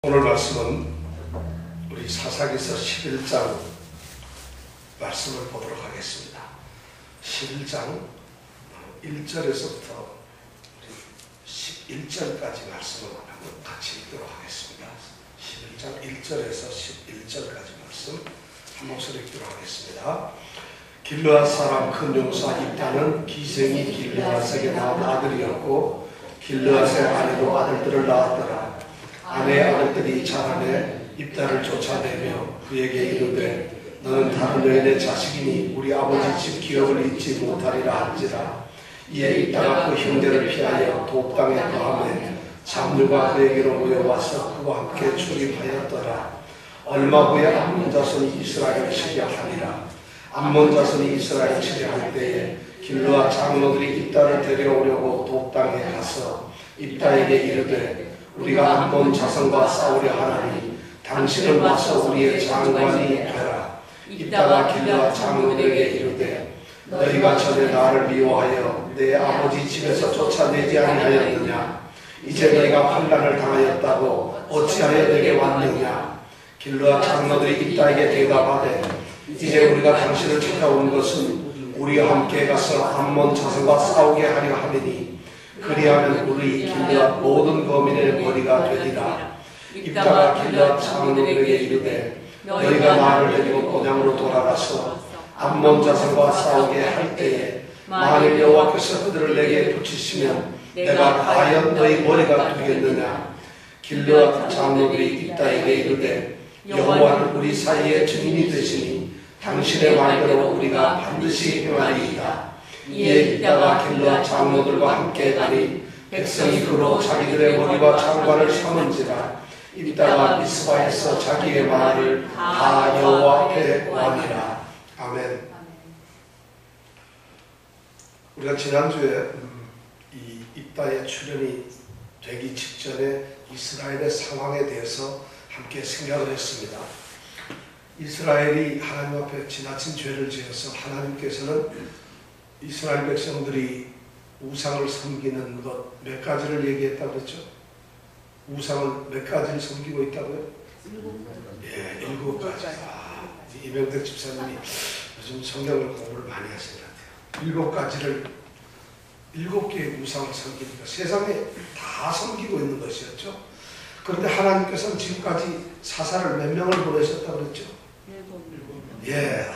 오늘 말씀은 우리 사사기서 11장 말씀을 보도록 하겠습니다. 11장 1절에서부터 11절까지 말씀을 한번 같이 읽도록 하겠습니다. 11장 1절에서 11절까지 말씀 한 목소리 읽도록 하겠습니다. 길르앗 사람 큰 용사 입다는 기생이 길르앗에게 낳은 아들이었고 길르앗의 아내도 아들들을 낳았더라. 아내의 아들들이 자라매 입다를 쫓아내며 그에게 이르되 너는 다른 여인의 자식이니 우리 아버지 집 기업을 잊지 못하리라 한지라. 이에 입다가 그 형제를 피하여 돕당에 거하매 잡류가 그에게로 모여와서 그와 함께 출입하였더라. 얼마 후에 암몬 자손이 이스라엘을 치려하니라. 암몬 자손이 이스라엘을 치려할 때에 길르앗 장로들이 입다를 데려오려고 돕당에 가서 입다에게 이르되 우리가 암몬 자손과 싸우려 하나니 당신은 와서 우리의 장관이 되라. 입다가 길르앗 장로들에게 이르되 너희가 전에 나를 미워하여 내 아버지 집에서 쫓아내지 아니하였느냐? 이제 너희가 환난을 당하였다고 어찌하여 내게 왔느냐? 길르앗 장로들이 입다에게 대답하되 이제 우리가 당신을 찾아온 것은 우리와 함께 가서 암몬 자손과 싸우게 하려 함이니 그리하면 우리 길르앗 모든 거민의 머리가 되리라. 입다가 길르앗 장로들에게 이르되 너희가 나를 데리고 고향으로 돌아가서 암몬 자손과 싸우게 할 때에 만일 여호와께서 그들을 내게 붙이시면 내가 과연 너희 머리가 되겠느냐? 길르앗 장로들이 입다에게 이르되 여호와는 우리 사이의 증인이 되시니 당신의 말대로 우리가 반드시 행하리이다. 이에 입다가 길르앗 장로들과 함께 가니 백성이 그로 자기들의 머리와 장관을 삼은지라. 입다가 미스바에서 자기의 말을 다 여호와 앞에 고하니라. 아멘. 우리가 지난주에 이 입다의 출현이 되기 직전에 이스라엘의 상황에 대해서 함께 생각을 했습니다. 이스라엘이 하나님 앞에 지나친 죄를 지어서 하나님께서는 이스라엘 백성들이 우상을 섬기는 것 몇 가지를 얘기했다고 그랬죠? 우상을 몇 가지를 섬기고 있다고요? 7가지. 이명택 집사님이 요즘 성경을 공부를 많이 하시는 것 같아요. 7개의 우상을 섬기니까 세상에 다 섬기고 있는 것이었죠. 그런데 하나님께서는 지금까지 사사를 몇 명을 보내셨다고 그랬죠? 7. 예,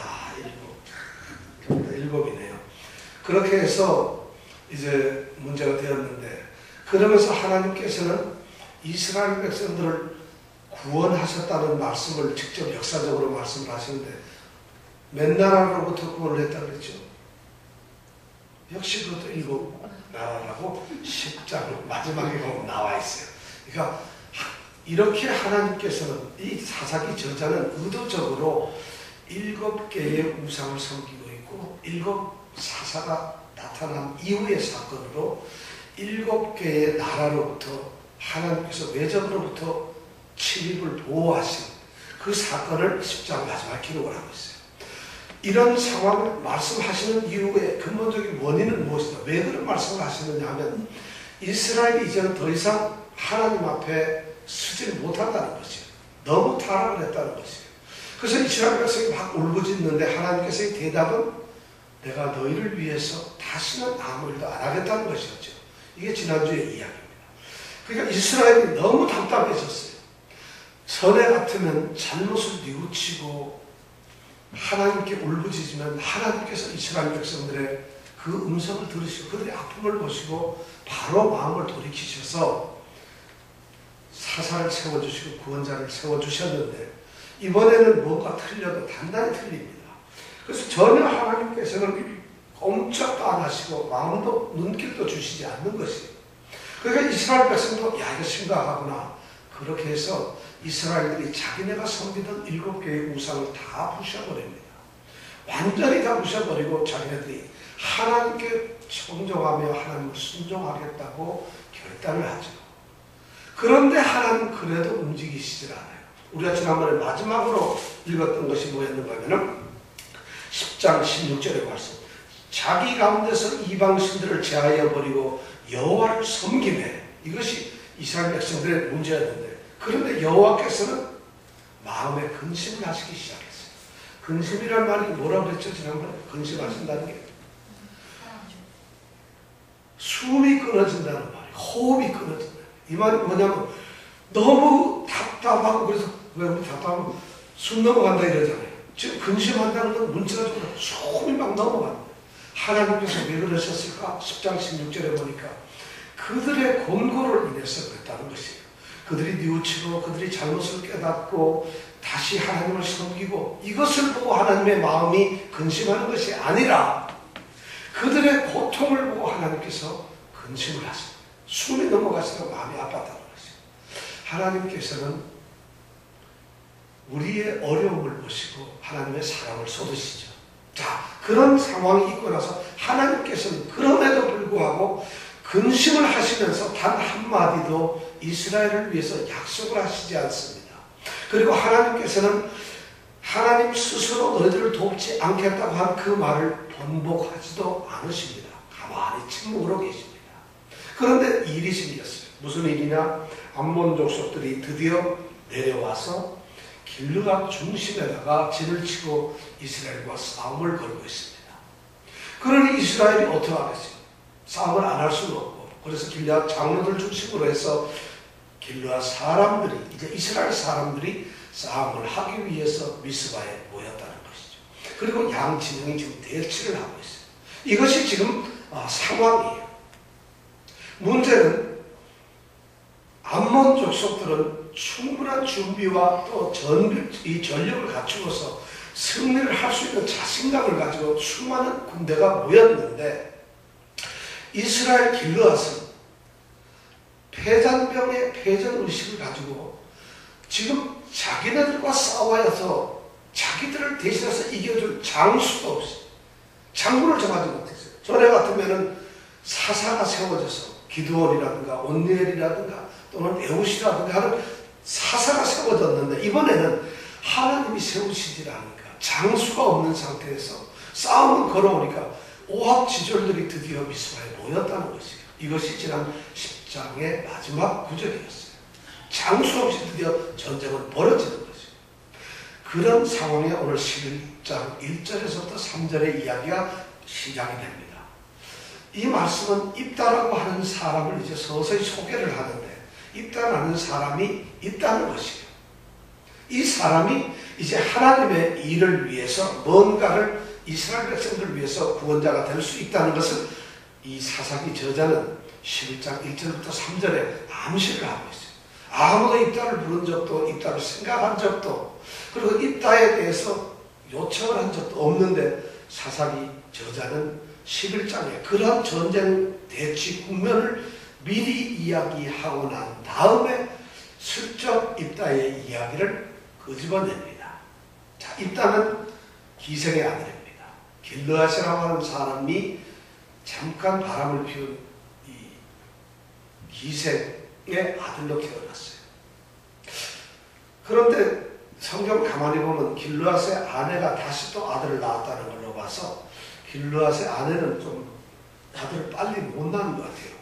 7이네요. 그렇게 해서 이제 문제가 되었는데, 그러면서 하나님께서는 이스라엘 백성들을 구원하셨다는 말씀을 직접 역사적으로 말씀을 하시는데 몇 나라로부터 구원을 했다고 그랬죠? 역시 그것도 7 나라라고 10장 마지막에 보면 나와 있어요. 그러니까 이렇게 하나님께서는 이 사사기 저자는 의도적으로 7개의 우상을 섬기고 있고 7 사사가 나타난 이후의 사건으로 7개의 나라로부터 하나님께서 외적으로부터 침입을 보호하신 그 사건을 10장 마지막 기록을 하고 있어요. 이런 상황을 말씀하시는 이유의 근본적인 원인은 무엇이냐? 왜 그런 말씀을 하시느냐 하면 이스라엘이 이제는 더 이상 하나님 앞에 서지 못한다는 것이에요. 너무 타락을 했다는 것이에요. 그래서 이스라엘 백성이 막 울부짖는데 하나님께서의 대답은 내가 너희를 위해서 다시는 아무 일도 안 하겠다는 것이었죠. 이게 지난주의 이야기입니다. 그러니까 이스라엘이 너무 답답해졌어요. 전에 같으면 잘못을 뉘우치고 하나님께 울부짖으면 하나님께서 이스라엘 백성들의 그 음성을 들으시고 그들의 아픔을 보시고 바로 마음을 돌이키셔서 사사를 세워주시고 구원자를 세워주셨는데 이번에는 뭔가 틀려도 단단히 틀립니다. 그래서 전혀 하나님께서는 꼼짝도 안 하시고 마음도 눈길도 주시지 않는 것이에요. 그러니까 이스라엘 백성도 야 이거 심각하구나. 그렇게 해서 이스라엘들이 자기네가 섬기던 7개의 우상을 다 부셔버립니다. 완전히 다 부셔버리고 자기네들이 하나님께 청정하며 하나님을 순종하겠다고 결단을 하죠. 그런데 하나님 그래도 움직이시질 않아요. 우리가 지난번에 마지막으로 읽었던 것이 뭐였는가 하면 10장 16절의 말씀. 자기 가운데서 이방신들을 제하여 버리고 여호와를 섬기네. 이것이 이스라엘 백성들의 문제였는데 그런데 여호와께서는 마음에 근심을 하시기 시작했어요. 근심이란 말이 뭐라고 그랬죠? 지난번에 근심하신다는 게 숨이 끊어진다는 말이에요. 호흡이 끊어진다. 이 말이 뭐냐면 너무 답답하고, 그래서 왜 우리 답답하면 숨 넘어간다 이러잖아요. 지금 근심한다는 건 문자적으로 숨이 막 넘어간다. 하나님께서 왜 그러셨을까? 10장 16절에 보니까 그들의 권고를 인해서 그랬다는 것이에요. 그들이 뉘우치고 그들이 잘못을 깨닫고 다시 하나님을 섬기고, 이것을 보고 하나님의 마음이 근심하는 것이 아니라 그들의 고통을 보고 하나님께서 근심을 하십니다. 숨이 넘어가시고 마음이 아팠다는 것이에요. 하나님께서는 우리의 어려움을 보시고 하나님의 사랑을 쏟으시죠. 자, 그런 상황이 있고 나서 하나님께서는 그럼에도 불구하고 근심을 하시면서 단 한마디도 이스라엘을 위해서 약속을 하시지 않습니다. 그리고 하나님께서는 하나님 스스로 너희들을 돕지 않겠다고 한 그 말을 번복하지도 않으십니다. 가만히 침묵으로 계십니다. 그런데 일이 생겼어요. 무슨 일이냐? 암몬 족속들이 드디어 내려와서 길르앗 중심에다가 진을 치고 이스라엘과 싸움을 걸고 있습니다. 그러니 이스라엘이 어떻게 하겠어요? 싸움을 안 할 수는 없고, 그래서 길르앗 장로들 중심으로 해서 길르앗 사람들이, 이제 이스라엘 사람들이 싸움을 하기 위해서 미스바에 모였다는 것이죠. 그리고 양 진영이 지금 대치를 하고 있어요. 이것이 지금 상황이에요. 문제는 암몬 족속들은 충분한 준비와 또 이 전력을 갖추어서 승리를 할 수 있는 자신감을 가지고 수많은 군대가 모였는데, 이스라엘 길르앗은 패잔병의 패전의식을 가지고 지금 자기네들과 싸워서 자기들을 대신해서 이겨줄 장수도 없이 장군을 정하지 못했어요. 전에 같으면은 사사가 세워져서 기드온이라든가 온니엘이라든가 또는 에훗이라든가 하는 사사가 세워졌는데, 이번에는 하나님이 세우시질 않으니까 장수가 없는 상태에서 싸움을 걸어오니까 오합지졸들이 드디어 미스바에 모였다는 것이에요. 이것이 지난 10장의 마지막 구절이었어요. 장수 없이 드디어 전쟁은 벌어지는 것이에요. 그런 상황에 오늘 11장 1절에서부터 3절의 이야기가 시작이 됩니다. 이 말씀은 입다라고 하는 사람을 이제 서서히 소개를 하는데, 입다라는 사람이 있다는 것이에요. 이 사람이 이제 하나님의 일을 위해서 뭔가를 이스라엘 백성들을 위해서 구원자가 될 수 있다는 것을 이 사사기 저자는 11장 1절부터 3절에 암시를 하고 있어요. 아무도 입다를 부른 적도, 입다를 생각한 적도, 그리고 입다에 대해서 요청을 한 적도 없는데, 사사기 저자는 11장에 그런 전쟁 대치 국면을 미리 이야기하고 난 다음에 슬쩍 입다의 이야기를 끄집어냅니다. 자, 입다는 기생의 아들입니다. 길르앗이라고 하는 사람이 잠깐 바람을 피운 이 기생의 아들로 태어났어요. 그런데 성경 가만히 보면 길르앗의 아내가 다시 또 아들을 낳았다는 걸로 봐서 길르앗의 아내는 좀 아들을 빨리 못 낳은 것 같아요.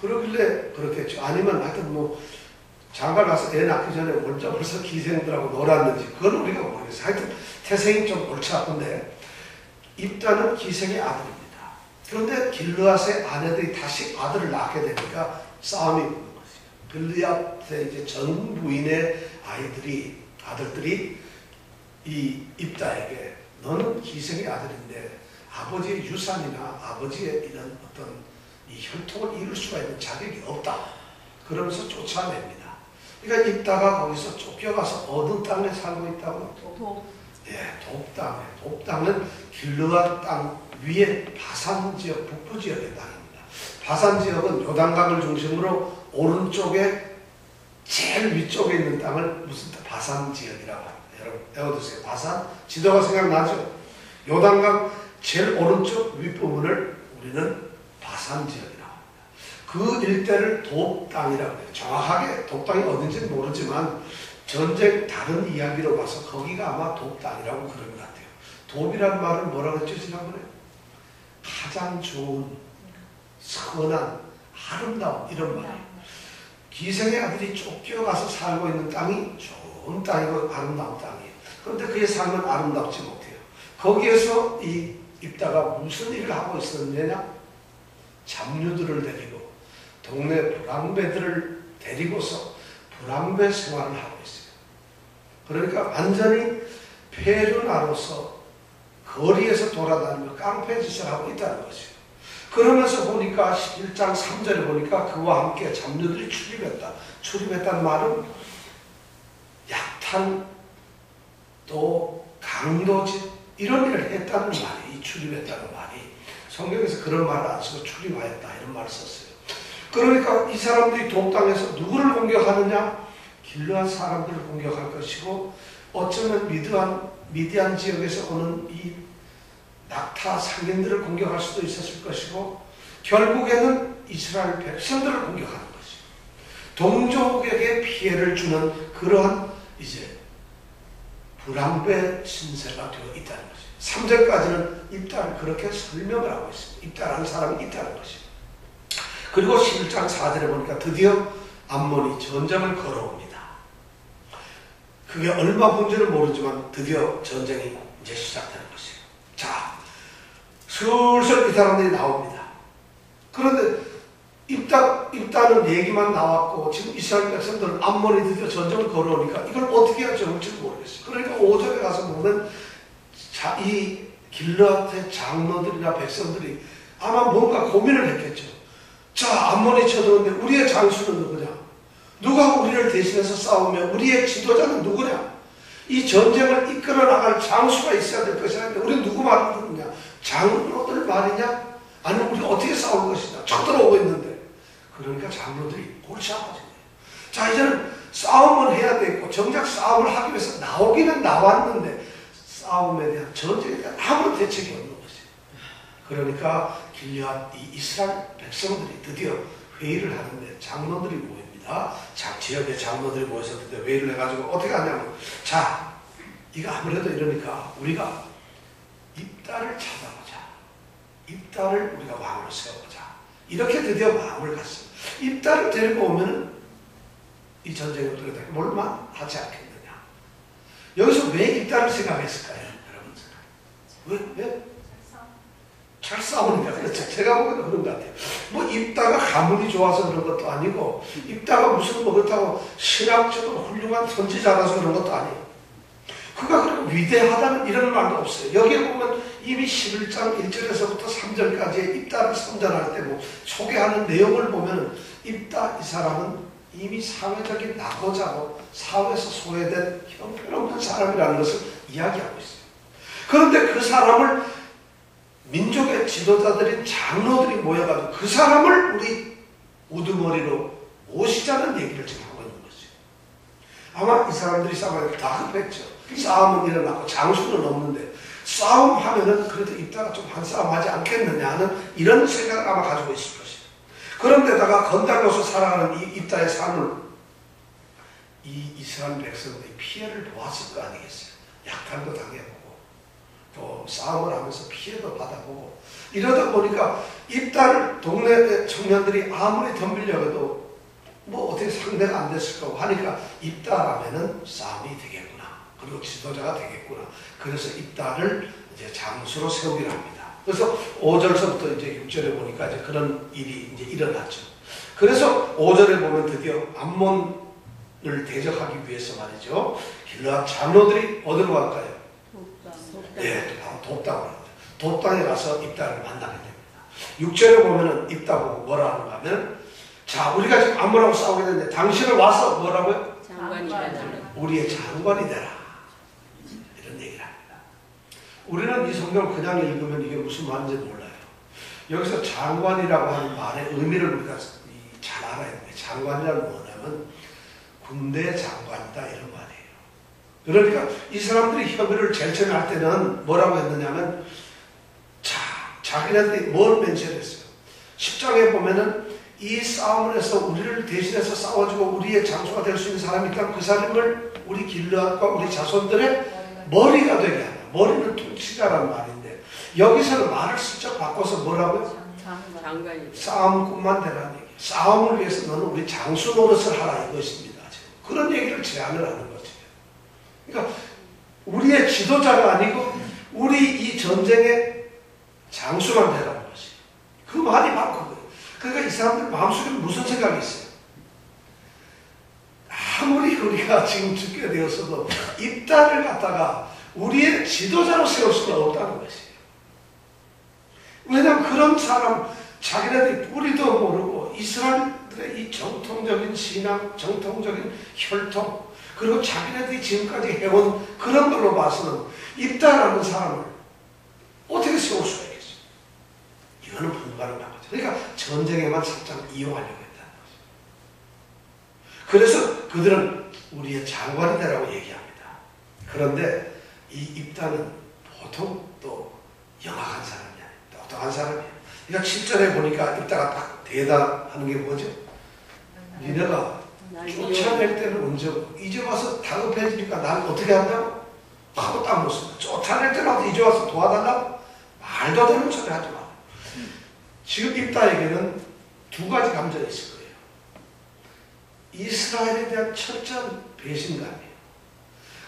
그러길래 그렇겠죠. 아니면 하여튼 뭐 장가 가서 애 낳기 전에 벌써 기생들하고 놀았는지 그건 우리가 모르겠어요. 하여튼 태생이 좀 옳지 않은데 입다는 기생의 아들입니다. 그런데 길르앗의 아내들이 다시 아들을 낳게 되니까 싸움이 붙는 것이에요. 길르앗의 이제 전 부인의 아들들이 이 입다에게 너는 기생의 아들인데 아버지의 유산이나 아버지의 이런 어떤 이 혈통을 이룰 수가 있는 자격이 없다. 그러면서 쫓아냅니다. 그러니까 입다가 거기서 쫓겨가서 어느 땅에 살고 있다고? 돕땅에. 돕땅은 길르앗 땅 위에 바산 지역, 북부 지역의 땅입니다. 바산 지역은 요단강을 중심으로 오른쪽에 제일 위쪽에 있는 땅을 무슨 바산 지역이라고 합니다. 여러분 외워두세요. 바산 지도가 생각나죠? 요단강 제일 오른쪽 윗부분을 우리는 바산 지역이라고 합니다. 그 일대를 돕땅이라고 해요. 정확하게 돕땅이 어딘지는 모르지만 전쟁 다른 이야기로 봐서 거기가 아마 돕땅이라고 그런 것 같아요. 돕이란 말은 뭐라고 했죠 지난번에? 가장 좋은, 선한, 아름다운 이런 말이에요. 기생의 아들이 쫓겨가서 살고 있는 땅이 좋은 땅이고 아름다운 땅이에요. 그런데 그의 삶은 아름답지 못해요. 거기에서 이 입다가 무슨 일을 하고 있었느냐? 잡류들을 데리고 동네 불황배들을 데리고서 불황배 생활을 하고 있어요. 그러니까 완전히 폐륜아로서 거리에서 돌아다니며 깡패짓을 하고 있다는 것이에요. 그러면서 보니까 11장 3절에 보니까 그와 함께 잡류들이 출입했다. 출입했다는 말은 약탈 또 강도짓 이런 일을 했다는 말이, 이 출입했다는 말이 성경에서 그런 말을 안 쓰고 출입하였다 이런 말을 썼어요. 그러니까 이 사람들이 동땅에서 누구를 공격하느냐? 길르앗 사람들을 공격할 것이고 어쩌면 미디안 지역에서 오는 이 낙타 상인들을 공격할 수도 있었을 것이고 결국에는 이스라엘 백성들을 공격하는 것이고 동족에게 피해를 주는 그러한 이제 불황배 신세가 되어 있다는 것이죠. 3절까지는 입다를 그렇게 설명을 하고 있습니다. 입다라는 사람이 있다는 것이죠. 그리고 11장 4절에 보니까 드디어 암몬이 전쟁을 걸어옵니다. 그게 얼마 후인지는 모르지만 드디어 전쟁이 이제 시작되는 것이에요. 자, 슬슬 이 사람들이 나옵니다. 그런데 입다는 얘기만 나왔고 지금 이스라엘 백성들은 암몬이 드디어 전쟁을 걸어오니까 이걸 어떻게 해야 좋을지 모르겠어요. 그러니까 5절에 가서 보면 자, 이 길르앗의 장로들이나 백성들이 아마 뭔가 고민을 했겠죠. 자, 암몬이 쳐들어오는데 우리의 장수는 누구냐? 누가 우리를 대신해서 싸우며 우리의 지도자는 누구냐? 이 전쟁을 이끌어 나갈 장수가 있어야 될 것이 아닌데 우리 누구 말을 듣느냐? 장로들 말이냐? 아니면 우리가 어떻게 싸울 것이냐? 쳐들어오고 있는데 그러니까 장로들이 골치 아파진 거예요. 자, 이제는 싸움을 해야 되고 정작 싸움을 하기 위해서 나오기는 나왔는데 싸움에 대한 전쟁에 대한 아무런 대책이 없는 것이에요. 그러니까 길르앗 이 이스라엘 백성들이 드디어 회의를 하는데 장로들이 모입니다. 자, 지역의 장로들이 모여서 드디어 회의를 해가지고 어떻게 하냐면 자, 이거 아무래도 이러니까 우리가 입다를 찾아보자. 입다를 우리가 왕으로 세워보자. 이렇게 드디어 마음을 갖습니다. 입다를 데리고 오면 이 전쟁이 어떻게 될까? 뭘만 하지 않겠느냐. 여기서 왜 입다를 생각했을까요? 여러분, 왜? 잘 싸우니까. 그렇죠. 제가 보기에는 그런 것 같아요. 뭐 입다가 가문이 좋아서 그런 것도 아니고 입다가 무슨 뭐 그렇다고 신학적으로 훌륭한 선지자라서 그런 것도 아니에요. 그가 그렇게 위대하다는 이런 말도 없어요. 여기에 보면 이미 11장 1절에서부터 3절까지의 입다를 선전할 때 뭐 소개하는 내용을 보면 입다 이 사람은 이미 사회적인 낙오자고 사회에서 소외된 형편없는 사람이라는 것을 이야기하고 있어요. 그런데 그 사람을 민족의 지도자들인 장로들이 모여가지고 그 사람을 우리 우두머리로 모시자는 얘기를 지금 하고 있는 거죠. 아마 이 사람들이 싸움을 다 급했죠. 싸움은 일어나고 장수는 없는데 싸움하면은 그래도 입다가 좀 한 싸움 하지 않겠느냐 하는 이런 생각을 아마 가지고 있을 것이에요. 그런데다가 건달로서 살아가는 이 입다의 삶을 이 이스라엘 백성들이 피해를 보았을 거 아니겠어요. 약탈도 당해보고 또 싸움을 하면서 피해도 받아보고 이러다 보니까 입다를 동네 청년들이 아무리 덤비려고 해도 뭐 어떻게 상대가 안 됐을 거고 하니까 입다라면은 싸움이 되겠구나. 그리고 지도자가 되겠구나. 그래서 입다를 이제 장수로 세우기로 합니다. 그래서 5절서부터 이제 6절에 보니까 이제 그런 일이 이제 일어났죠. 그래서 5절에 보면 드디어 암몬을 대적하기 위해서 말이죠. 길르앗 장로들이 어디로 갈까요? 예, 바로 돕당으로 합니다. 돕당에 가서 입다를 만나게 됩니다. 6절에 보면은 입다 보고 뭐라 하는가 하면 자, 우리가 지금 암몬하고 싸우게 됐는데 당신은 와서 뭐라고요? 장관이 되라. 우리의 장관이 되라. 이런 얘기를 합니다. 우리는 이 성경을 그냥 읽으면 이게 무슨 말인지 몰라요. 여기서 장관이라고 하는 말의 의미를 우리가 잘 알아야 돼요. 장관이라는 뭐냐면 군대 장관이다 이런 말이에요. 그러니까 이 사람들이 협의를 제일 처음에 할 때는 뭐라고 했느냐면 자기네들이 뭘 멘션했어요. 10장에 보면은 이 싸움을 해서 우리를 대신해서 싸워주고 우리의 장수가 될 수 있는 사람이 있다면 그 사람을 우리 길르앗과 우리 자손들의 머리가 되게 하라. 머리는 통치자라는 말인데 여기서는 말을 슬쩍 바꿔서 뭐라고요? 장관이. 싸움꾼만 되라는 얘기. 싸움을 위해서 너는 우리 장수 노릇을 하라 이것입니다. 지금. 그런 얘기를 제안을 하는 거지. 그러니까 우리의 지도자가 아니고 우리 이 전쟁의 장수만 되라는 것이. 그 말이 바로 그거예요. 그러니까 이 사람들 마음속에 무슨 생각이 있어요? 아무리 우리가 지금 죽게 되었어도 입다를 갖다가 우리의 지도자로 세울 수는 없다는 것이에요. 왜냐하면 그런 사람, 자기네들이 뿌리도 모르고 이스라엘들의 이 정통적인 신앙, 정통적인 혈통, 그리고 자기네들이 지금까지 해온 그런 걸로 봐서는 입다라는 사람을 어떻게 세울 수가 있겠어요? 이거는 불가능한 거죠. 그러니까 전쟁에만 살짝 이용하려고 했다는 거죠. 그래서 그들은 우리의 장관이 되라고 얘기합니다. 그런데 이 입다는 보통 또 영악한 사람이 아니에요. 똑똑한 사람이에요. 그러니까 7절에 보니까 입다가 딱 대답하는 게 뭐죠? 니네가 쫓아낼 때는 언제 이제 와서 다급해지니까 나는 어떻게 한다고? 하고 딱 묻습니다. 쫓아낼 때라도 이제 와서 도와달라고? 말도 되는 소리 하지 마. 지금 입다에게는 두 가지 감정이 있을 거예요. 이스라엘에 대한 철저한 배신감이에요.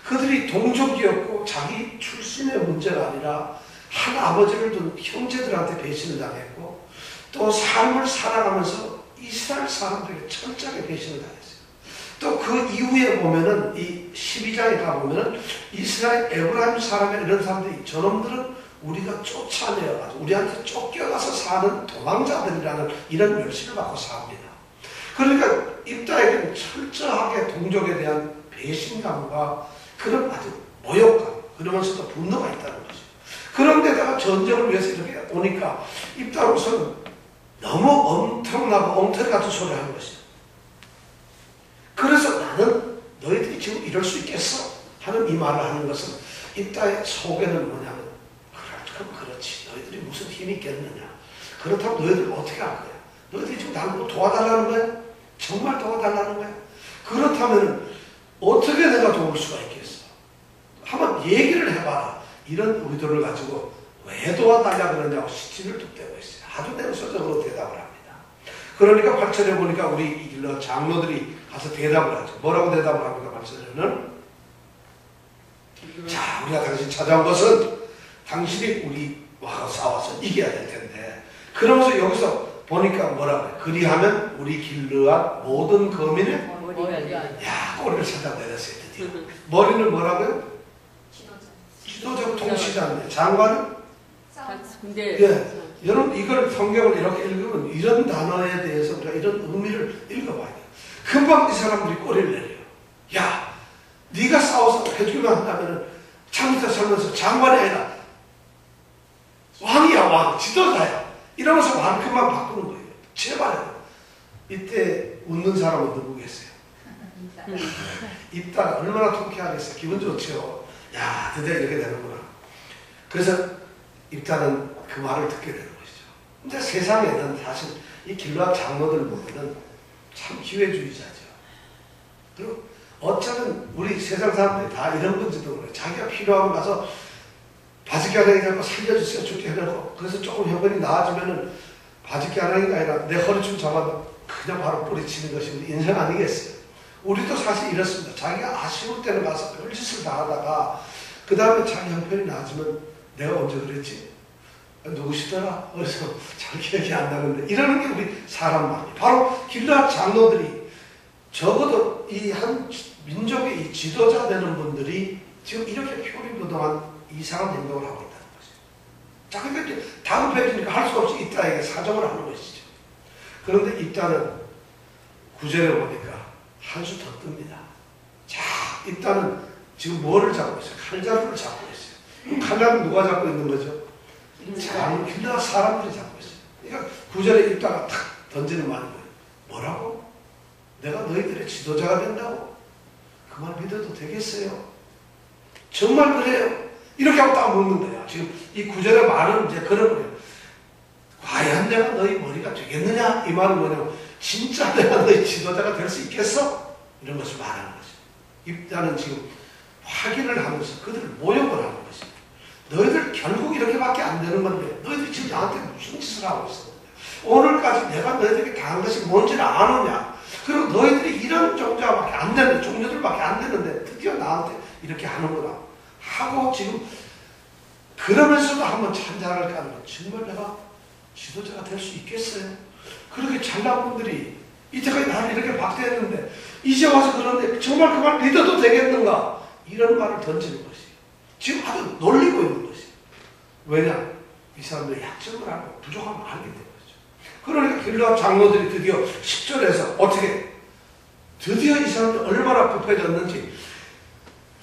그들이 동족이었고 자기 출신의 문제가 아니라 한 아버지를 둔 형제들한테 배신을 당했고 또 삶을 살아가면서 이스라엘 사람들에게 철저하게 배신을 당했어요. 또 그 이후에 보면은 이 12장에 가보면은 이스라엘 에브라임 사람의 이런 사람들이 저놈들은 우리가 쫓아내어가지고 우리한테 쫓겨가서 사는 도망자들이라는 이런 멸시를 받고 삽니다. 그러니까 입다에게는 철저하게 동족에 대한 배신감과 그런 아주 모욕감, 그러면서도 분노가 있다는 거죠. 그런데다가 전쟁을 위해서 이렇게 오니까 입다로서는 너무 엄청나고 엉터리 같은 소리를 하는 것이죠. 그래서 나는 너희들이 지금 이럴 수 있겠어? 하는 이 말을 하는 것은 입다의 속에는 뭐냐면 그럼 그렇지. 너희들이 무슨 힘이 있겠느냐. 그렇다면 너희들 어떻게 할 거야? 너희들이 지금 나를 뭐 도와달라는 거야? 정말 도와달라는 거야? 그렇다면 어떻게 내가 도울 수가 있겠어? 한번 얘기를 해봐라. 이런 의도를 가지고 왜 도와달라 그러냐고 시치를 뚝대고 있어요. 아주 냉소적으로 대답을 합니다. 그러니까 8절에 보니까 우리 길러 장로들이 가서 대답을 하죠. 뭐라고 대답을 합니까? 8절에는 자, 우리가 당신 찾아온 것은 당신이 우리와 싸워서 이겨야 될 텐데 그러면서 여기서 보니까 뭐라고 해요? 그리하면 우리 길러와 모든 거민의 야, 꼬리를 찾아 내렸어요. 드디어. 머리는 뭐라고요? 지도자 통치자인데 장관은? 근데 예. 여러분 이걸 성경을 이렇게 읽으면 이런 단어에 대해서 우리가 이런 의미를 읽어봐야 돼요. 금방 이 사람들이 꼬리를 내려요. 야, 네가 싸워서 해주기만 한다면 창부터 살면서 장관이 아니라 왕이야, 왕, 지도자야. 이러면서 왕큼만 바꾸는 거예요. 제발요. 이때 웃는 사람은 누구겠어요? 입다가 얼마나 통쾌하겠어요. 기분 좋죠. 야, 드디어 이렇게 되는구나. 그래서 입다는 그 말을 듣게 되는 것이죠. 근데 세상에는 사실 이 길르앗 장로들 보면은 참 기회주의자죠. 그리고 어쩌면 우리 세상 사람들이 다 이런 건지도 모르요. 자기가 필요하면 가서 바지기 하나님 잡고 살려주세요. 죽게 해놓고 그래서 조금 형편이 나아지면은 바지기 하나님이 아니라 내 허리 좀 잡아도 그냥 바로 뿌리치는 것이 우리 인생 아니겠어요? 우리도 사실 이렇습니다. 자기가 아쉬울 때는 가서 별짓을 다 하다가 그 다음에 자기 형편이 나아지면 내가 언제 그랬지? 누구시더라? 그래서 잘 기억이 안 나는데 이러는 게 우리 사람 마음이에요. 바로 길르앗 장로들이 적어도 이 한 민족의 이 지도자 되는 분들이 지금 이렇게 표리부동한 이상한 행동을 하고 있다는 것이죠. 자, 그러니까 이제 다급해지니까 할 수 없이 입다에게 사정을 하는 것이죠. 그런데 입다는 9절에 보니까 한 수 더 뜹니다. 자, 입다는 지금 뭐를 잡고 있어요? 칼자루를 잡고 있어요. 칼자루 누가 잡고 있는 거죠? 자, 길르앗 사람들이 잡고 있어요. 그러니까 9절에 입다가 탁 던지는 말이 뭐예요? 뭐라고? 내가 너희들의 지도자가 된다고? 그 말 믿어도 되겠어요? 정말 그래요? 이렇게 하고 딱 묻는 거예요. 지금 이 9절의 말은 이제 그런 거예요. 과연 내가 너희 머리가 되겠느냐? 이 말은 뭐냐면 진짜 내가 너희 지도자가 될 수 있겠어? 이런 것을 말하는 거죠. 입다는 지금 확인을 하면서 그들을 모욕을 하는 것입니다. 너희들 결국 이렇게밖에 안 되는 건데 너희들이 지금 나한테 무슨 짓을 하고 있었는데 오늘까지 내가 너희들에게 당한 것이 뭔지를 아느냐. 그리고 너희들이 이런 종자밖에 안 되는, 종류들밖에 안 되는데 드디어 나한테 이렇게 하는구나 하고 지금 그러면서도 한번 찬장을 까는 거. 정말 내가 지도자가 될 수 있겠어요? 그렇게 잘난 분들이 이때까지 나를 이렇게 박대했는데 이제 와서 그런데 정말 그 말 믿어도 되겠는가? 이런 말을 던지는 것이 지금 아주 놀리고 있는 것이. 왜냐? 이 사람들이 약점을 알고 부족함을 알기 때문이죠. 그러니까 길르앗 장로들이 드디어 10절에서 어떻게 드디어 이 사람들이 얼마나 급해졌는지,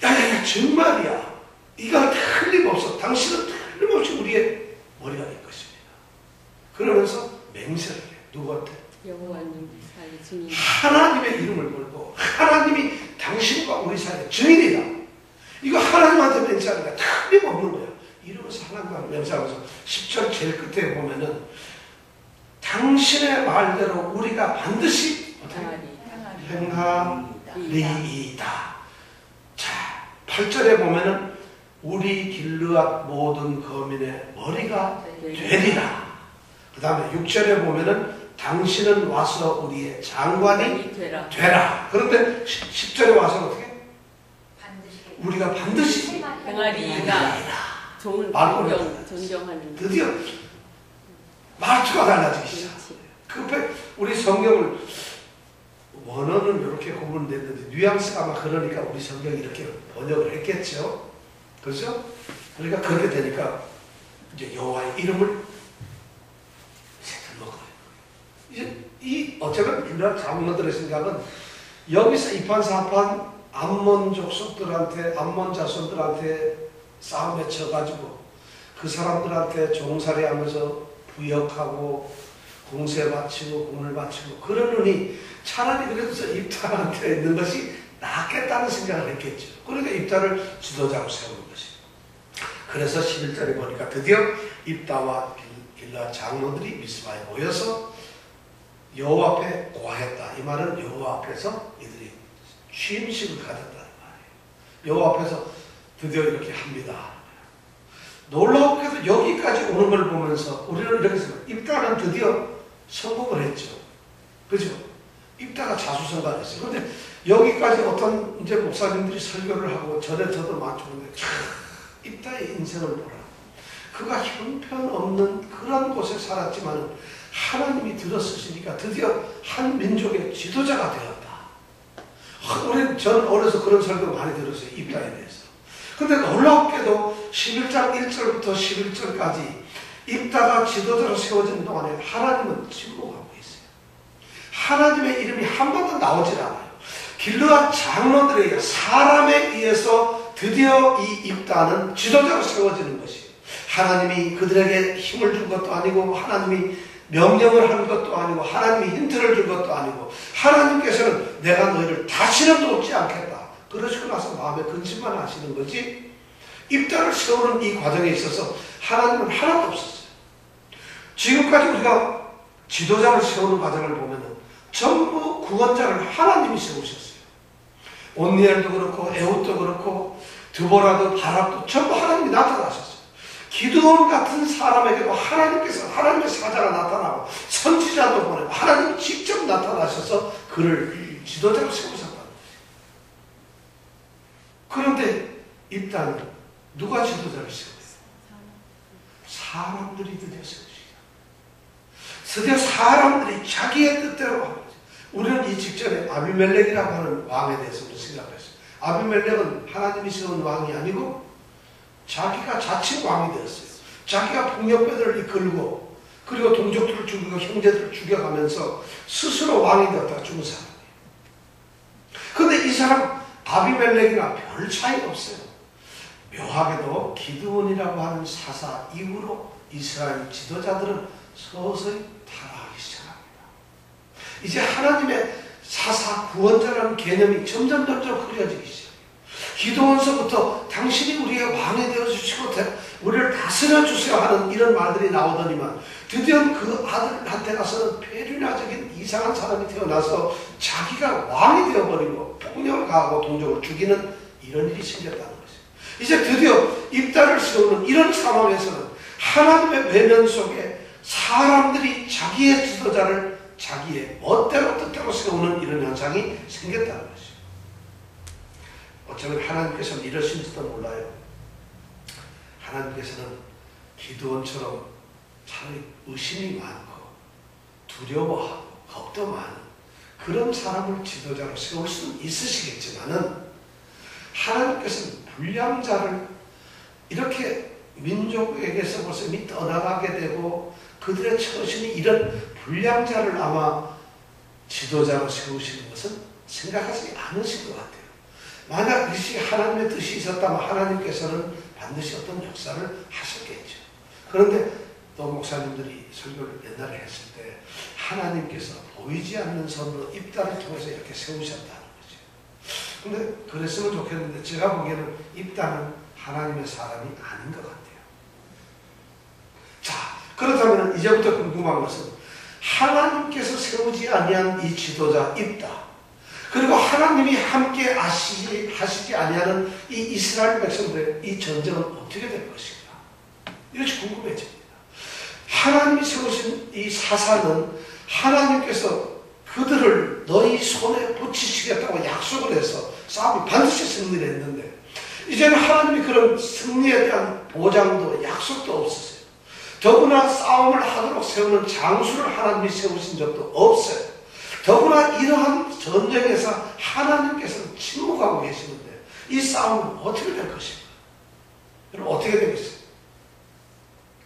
야야야 정말이야, 이건 틀림없어, 당신은 틀림없이 우리의 머리가 될 것입니다. 그러면서 맹세를 해. 누구한테? 여호와님 사이 증인. 하나님의 이름을 걸고 하나님이 당신과 우리 사이의 증인이다. 이거 하나님한테 맹세하니까 틀림없는 거야. 이러면서 하나님과 맹세하면서 10절 제일 끝에 보면은 당신의 말대로 우리가 반드시 행하리이다. 자, 8절에 보면은 우리 길르앗 모든 거민의 머리가 되리라. 그 다음에 6절에 보면은 당신은 와서 우리의 장관이 되라. 그런데 10절에 와서 어떻게? 우리가 반드시 행하리이다. 좋은 존경하는. 드디어 말투가 달라지기 시작합니다. 급해 우리 성경을 원어는 이렇게 구분됐는데 뉘앙스가 아마 그러니까 우리 성경이 이렇게 번역을 했겠죠. 그렇죠? 그러니까 그렇게 되니까 이제 여호와의 이름을 새들 먹어요. 이제 이 어쩌면 길르앗 장로들의 생각은 여기서 이판사판 암몬 족속들한테, 암몬 자손들한테 싸움에 쳐가지고 그 사람들한테 종살이하면서 부역하고 공세 바치고 공을 바치고 그러느니 차라리 그래서 입다한테 있는 것이 낫겠다는 생각을 했겠죠. 그러니까 입다를 지도자로 세우는 것이죠. 그래서 11절에 보니까 드디어 입다와 길르앗 장로들이 미스바에 모여서 여호와 앞에 고하였다. 이 말은 여호와 앞에서 이들이 취임식을 가졌다는 말이에요. 여호와 앞에서 드디어 이렇게 합니다. 놀라우게도 여기까지 오는 걸 보면서 우리는 이렇게 생각해요. 입다는 드디어 성공을 했죠. 그죠? 입다가 자수성가했어요. 그런데 여기까지 어떤 이제 목사님들이 설교를 하고 전에 저도 맞추는데 입다의 인생을 보라. 그가 형편없는 그런 곳에 살았지만 하나님이 들었으시니까 드디어 한 민족의 지도자가 되었다. 저는 어려서 그런 설교 많이 들었어요. 입다에 대해서. 근데 놀랍게도 11장 1절부터 11절까지 입다가 지도자로 세워진 동안에 하나님은 침묵하고 있어요. 하나님의 이름이 한 번도 나오질 않아요. 길르앗 장로들에게 사람에 의해서 드디어 이 입다는 지도자로 세워지는 것이에요. 하나님이 그들에게 힘을 준 것도 아니고 하나님이 명령을 한 것도 아니고 하나님이 힌트를 준 것도 아니고 하나님께서는 내가 너희를 다시는 돕지 않겠다. 그러시고 나서 마음에 근심만 하시는 거지 입다를 세우는 이 과정에 있어서 하나님은 하나도 없었어요. 지금까지 우리가 지도자를 세우는 과정을 보면은 전부 구원자를 하나님이 세우셨어요. 온니엘도 그렇고 에훗도 그렇고 드보라도 바락도 전부 하나님이 나타나셨어요. 기드온 같은 사람에게도 하나님께서 하나님의 사자가 나타나고 선지자도 보내고 하나님이 직접 나타나셔서 그를 지도자로 세우셨다는 거예요. 그런데 입다는 누가 지도자를 세워요? 사람들이 드디어 세우시다. 드디어 사람들이 자기의 뜻대로 하는 거죠. 우리는 이 직전에 아비멜렉이라고 하는 왕에 대해서 생각했어요. 아비멜렉은 하나님이 세운 왕이 아니고 자기가 자칭 왕이 되었어요. 자기가 폭력배들을 이끌고 그리고 동족들을 죽이고 형제들을 죽여가면서 스스로 왕이 되었다가 죽은 사람이에요. 그런데 이 사람 아비멜렉이나 별 차이가 없어요. 묘하게도 기드온이라고 하는 사사 이후로 이스라엘 지도자들은 서서히 타락하기 시작합니다. 이제 하나님의 사사 구원자라는 개념이 점점 흐려지기 시작해요. 기드온서부터 당신이 우리의 왕이 되어주시고 우리를 다스려 주세요 하는 이런 말들이 나오더니만 드디어 그 아들한테 가서는 폐륜화적인 이상한 사람이 태어나서 자기가 왕이 되어버리고 폭력을 가하고 동족을 죽이는 이런 일이 생겼다는 거죠. 이제 드디어 입다를 세우는 이런 상황에서는 하나님의 외면 속에 사람들이 자기의 지도자를 자기의 멋대로 뜻대로 세우는 이런 현상이 생겼다는 것이죠. 어쩌면 하나님께서는 이러신지도 몰라요. 하나님께서는 기드온처럼 참 의심이 많고 두려워하고 겁도 많은 그런 사람을 지도자로 세울 수는 있으시겠지만은 하나님께서는 불량자를 이렇게 민족에게서 벌써 이미 떠나가게 되고 그들의 처신이 이런 불량자를 아마 지도자로 세우시는 것은 생각하지 않으신 것 같아요. 만약 이것이 하나님의 뜻이 있었다면 하나님께서는 반드시 어떤 역사를 하셨겠죠. 그런데 또 목사님들이 설교를 옛날에 했을 때 하나님께서 보이지 않는 선으로 입다를 통해서 이렇게 세우셨다는 거죠. 근데 그랬으면 좋겠는데 제가 보기에는 입다는 하나님의 사람이 아닌 것 같아요. 자, 그렇다면 이제부터 궁금한 것은 하나님께서 세우지 아니한 이 지도자 입다, 그리고 하나님이 함께 하시지 아니하는 이 이스라엘 백성들의 이 전쟁은 어떻게 될 것인가? 이것이 궁금해집니다. 하나님이 세우신 이 사사는 하나님께서 그들을 너희 손에 붙이시겠다고 약속을 해서 싸움이 반드시 승리를 했는데 이제는 하나님이 그런 승리에 대한 보장도 약속도 없으세요. 더구나 싸움을 하도록 세우는 장수를 하나님이 세우신 적도 없어요. 더구나 이러한 전쟁에서 하나님께서는 침묵하고 계시는데 이 싸움은 어떻게 될 것인가? 여러분 어떻게 되겠어요?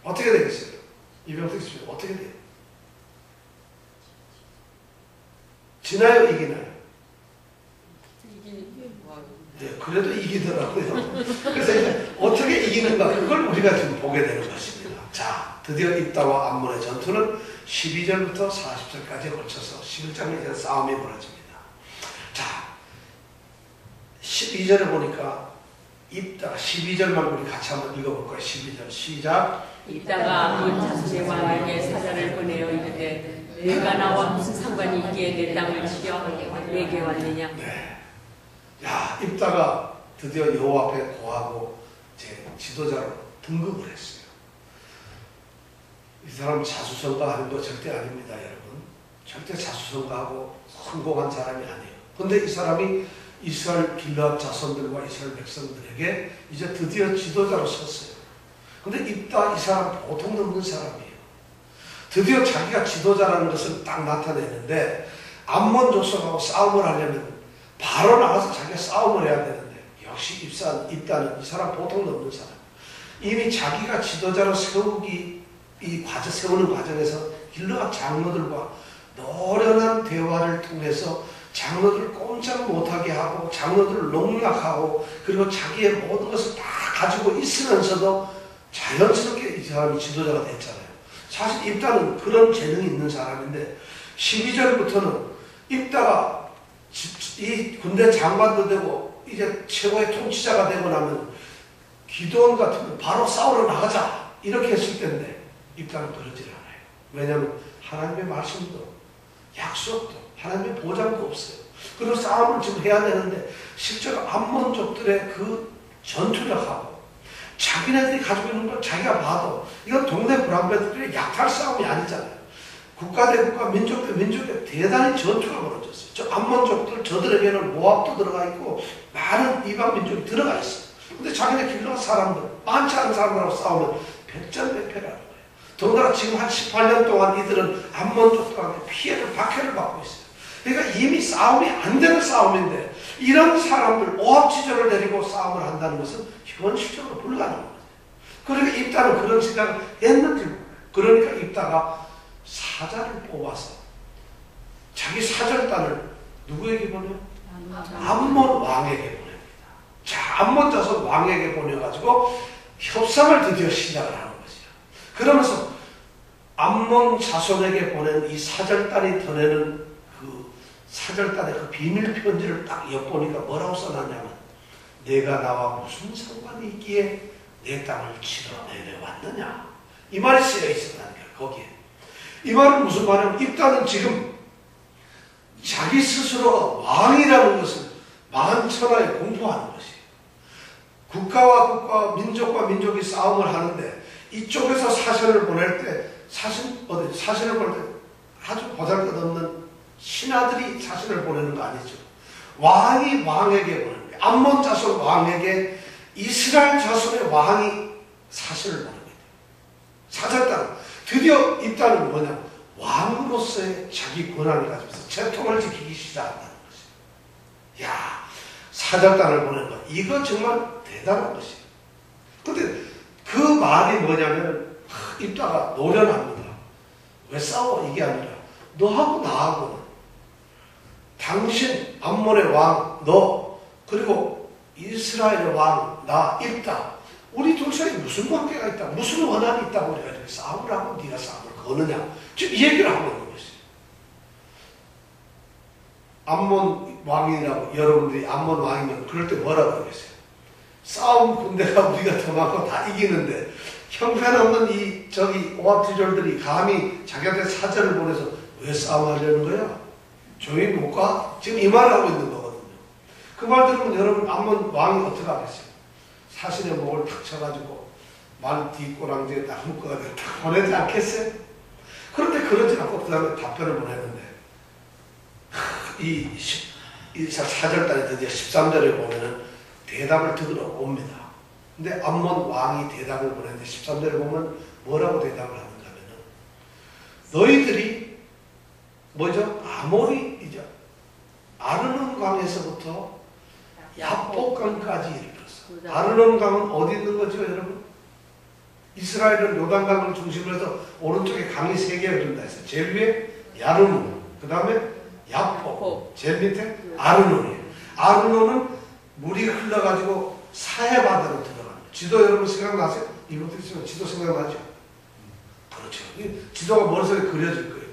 어떻게 되겠어요? 이병택 씨 어떻게 돼요? 지나요? 이기나요? 이기는 게 뭐하고? 네, 그래도 이기더라고요. 그래서 이제 어떻게 이기는가 그걸 우리가 지금 보게 되는 것입니다. 자, 드디어 입다와 암몬의 전투는 12절부터 40절까지 걸쳐서 11장에 이제 싸움이 벌어집니다. 자, 12절에 보니까 입다 12절만 우리 같이 한번 읽어볼까요? 12절 시작. 입다가 암몬 자손의 왕에게 사자를 보내어 이르되 내가 나와 무슨 상관이 있기에 내 땅을 치려 내게 왔느냐. 네. 야, 입다가 드디어 여호와 앞에 고하고 제 지도자로 등극을 했어요. 이 사람 자수성가하는 거 절대 아닙니다, 여러분. 절대 자수성가하고 성공한 사람이 아니에요. 근데 이 사람이 이스라엘 길르앗 자손들과 이스라엘 백성들에게 이제 드디어 지도자로 섰어요. 근데 입다 이 사람 보통 넘는 사람이에요. 드디어 자기가 지도자라는 것을 딱 나타내는데 암몬 족속하고 싸움을 하려면 바로 나가서 자기가 싸움을 해야 되는데 역시 입다는 이 사람 보통 넘는 사람. 이미 자기가 지도자로 세우는 과정에서 길르앗 장로들과 노련한 대화를 통해서 장로들을 꼼짝 못하게 하고 장로들을 농락하고 그리고 자기의 모든 것을 다 가지고 있으면서도 자연스럽게 이 사람이 지도자가 됐잖아요. 사실 입다는 그런 재능이 있는 사람인데 12절부터는 입다가 이 군대 장관도 되고 이제 최고의 통치자가 되고 나면 기드온 같으면 바로 싸우러 나가자 이렇게 했을 텐데 입다는 그러질 않아요. 왜냐하면 하나님의 말씀도 약속도 하나님의 보장도 없어요. 그리고 싸움을 지금 해야 되는데 실제로 암몬족들의 그 전투력하고 자기네들이 가지고 있는 걸 자기가 봐도 이건 동네 불안배들의 약탈 싸움이 아니잖아요. 국가 대 국가, 민족 대 민족의 대단히 전투가 벌어졌어요. 저 암몬족들, 저들에게는 모압도 들어가 있고 많은 이방 민족이 들어가 있어요. 근데 자기네 길르앗 사람들, 많지 않은 사람들하고 싸우면 백전백패라는 거예요. 더군다나 지금 한 18년 동안 이들은 암몬족들한테 피해를, 박해를 받고 있어요. 그러니까 이미 싸움이 안 되는 싸움인데 이런 사람들 오합지졸을 데리고 싸움을 한다는 것은 현실적으로 불가능한 거죠. 그러니까 입다는 그런 생각을 했는지 몰라요. 그러니까 입다가 사자를 뽑아서 자기 사절단을 누구에게 보내요? 암몬 왕에게 보냅니다. 자, 암몬 자손 왕에게 보내가지고 협상을 드디어 시작을 하는 거죠. 그러면서 암몬 자손에게 보낸 이 사절단이 전해는 그 사절단의 그 비밀 편지를 딱 엿보니까 뭐라고 써놨냐면 내가 나와 무슨 상관이 있기에 내 땅을 치러 내려왔느냐 이 말이 쓰여 있었다는 거예요. 거기에 이 말은 무슨 말이냐면 입다는 지금 자기 스스로가 왕이라는 것을 만천하에 공포하는 것이에요. 국가와 국가, 민족과 민족이 싸움을 하는데 이쪽에서 사신을 보낼 때 사신을 볼 때 아주 보잘것없는 신하들이 사신을 보내는 거 아니죠. 왕이 왕에게 보내는 거예요. 암몬 자손 왕에게 이스라엘 자손의 왕이 사신을 보내는 거예요. 사절단. 드디어 이 땅은 뭐냐? 왕으로서의 자기 권한을 가지면서 전통을 지키기 시작한다는 것이에요. 야, 사절단을 보내는 것. 이거 정말 대단한 것이에요. 근데 그 말이 뭐냐면, 입다가 노련합니다. 왜 싸워? 이게 아니라, 너하고 나하고는, 당신, 암몬의 왕, 너, 그리고 이스라엘의 왕, 나, 입다. 우리 둘 사이에 무슨 관계가 있다, 무슨 원한이 있다고 우리가 이렇게 싸움을 하고 네가 싸움을 거느냐. 지금 이 얘기를 하고 있는 것이에요. 암몬 왕이라고, 여러분들이 암몬 왕이면 그럴 때 뭐라고 하겠어요? 싸움 군대가 우리가 더 많고 다 이기는데 형편없는 저기 오합지졸들이 감히 자기한테 사절을 보내서 왜 싸움하려는 거야? 조용히 못 가? 지금 이 말을 하고 있는 거거든요. 그 말 들으면 여러분 암몬 왕이 어떻게 하겠어요? 사신의 목을 탁 쳐가지고 말 뒷꼬랑지에 딱 묶어가지고 탁 보내지 않겠어요? 그런데 그러지 않고 그 다음에 답변을 보내는데 이 사절단에 드디어 13절에 보면은 대답을 들으러 옵니다. 근데 암몬 왕이 대답을 보냈는데 13절에 보면 뭐라고 대답을 하는가 하면은 너희들이 뭐죠? 아모리이죠. 아르논 강에서부터 야복강까지 이르렀어. 아르논 강은 어디 있는 거죠, 여러분? 이스라엘은 요단강을 중심으로 해서 오른쪽에 강이 3개 흐른다 했어요. 제일 위에 야르논, 그 다음에 야복, 제일 밑에 아르논이에요. 아르논은 물이 흘러가지고 사해바다로 들어갑니다. 지도 여러분 생각나세요? 이것도 있으면 지도 생각나죠? 그렇죠. 지도가 머릿속에 그려질 거예요.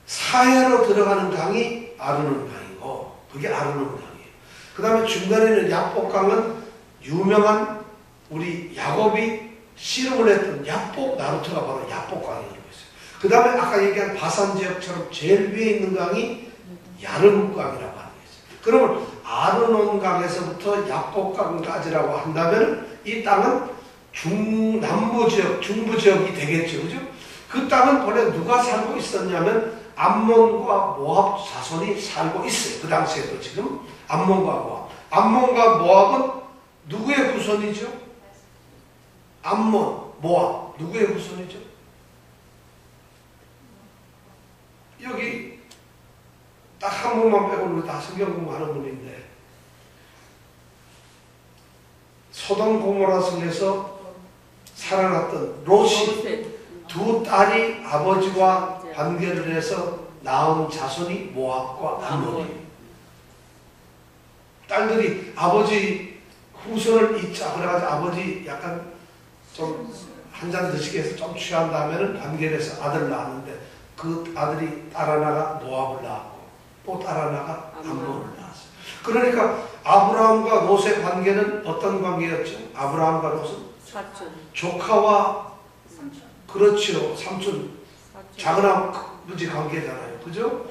사해로 들어가는 강이 아르논 강이고 그게 아르논 강이에요. 그 다음에 중간에는 야복강은 유명한 우리 야곱이 씨름을 했던 야복 나루터가 바로 야복강이 되고 있어요. 그 다음에 아까 얘기한 바산 지역처럼 제일 위에 있는 강이 야르무강이라고 하는 게 있어요. 그러면 아르논 강에서부터 야복강까지라고 한다면 이 땅은 남부 지역, 중부 지역이 되겠죠. 그죠? 그 땅은 원래 누가 살고 있었냐면 암몬과 모압 자손이 살고 있어요. 그 당시에도 지금 암몬과 모압. 암몬과 모압은 누구의 후손이죠? 암몬, 모압. 누구의 후손이죠? 여기 딱 한 분만 빼고는 다 성경 공부하는 분인데 소돔 고모라 성에서 살아났던 롯이 두 딸이 아버지와 관계를 해서 낳은 자손이 모압과 암몬이에요. 딸들이 아버지 후손을 잇자 그래가지고 아버지 약간 좀 한 잔 드시게 해서 좀 취한 다음에는 관계를 해서 아들을 낳았는데 그 아들이 딸 하나가 모압을 낳았고 또 딸 하나가 암몬을 낳았어요. 그러니까 아브라함과 롯의 관계는 어떤 관계였죠? 아브라함과 롯은 사촌, 조카와 삼촌. 그렇죠. 삼촌, 작은 아버지 관계잖아요. 그죠?